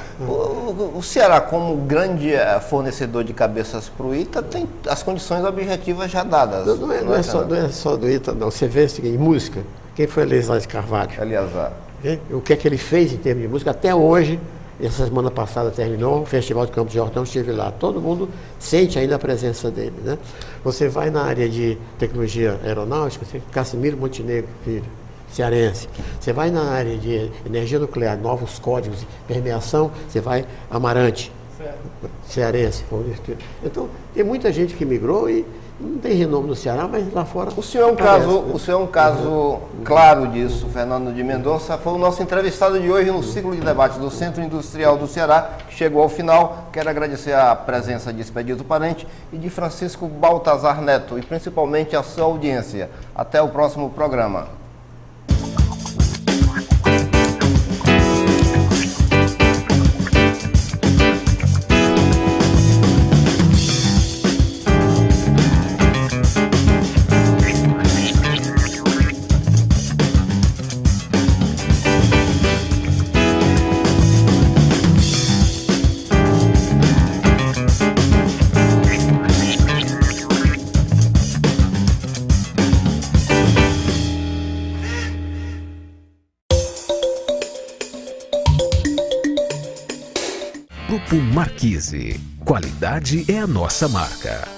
O Ceará, como grande fornecedor de cabeças para o ITA, tem as condições objetivas já dadas. Não é só do ITA, não. Você vê em música, quem foi Eliezer de Carvalho? Eleazar. O que é que ele fez em termos de música até hoje? Essa semana passada terminou o Festival de Campos de Jordão, estive lá. Todo mundo sente ainda a presença dele, né? Você vai na área de tecnologia aeronáutica, você Cassimiro Montenegro, filho, cearense. Você vai na área de energia nuclear, novos códigos de permeação, você vai Amarante, cearense. Então, tem muita gente que migrou e não tem renome no Ceará, mas lá fora... O senhor é um caso claro disso, Fernando de Mendonça. Foi o nosso entrevistado de hoje no ciclo de debates do Centro Industrial do Ceará, que chegou ao final. Quero agradecer a presença de Expedito Parente e de Francisco Baltazar Neto, e principalmente a sua audiência. Até o próximo programa. Grupo Marquise. Qualidade é a nossa marca.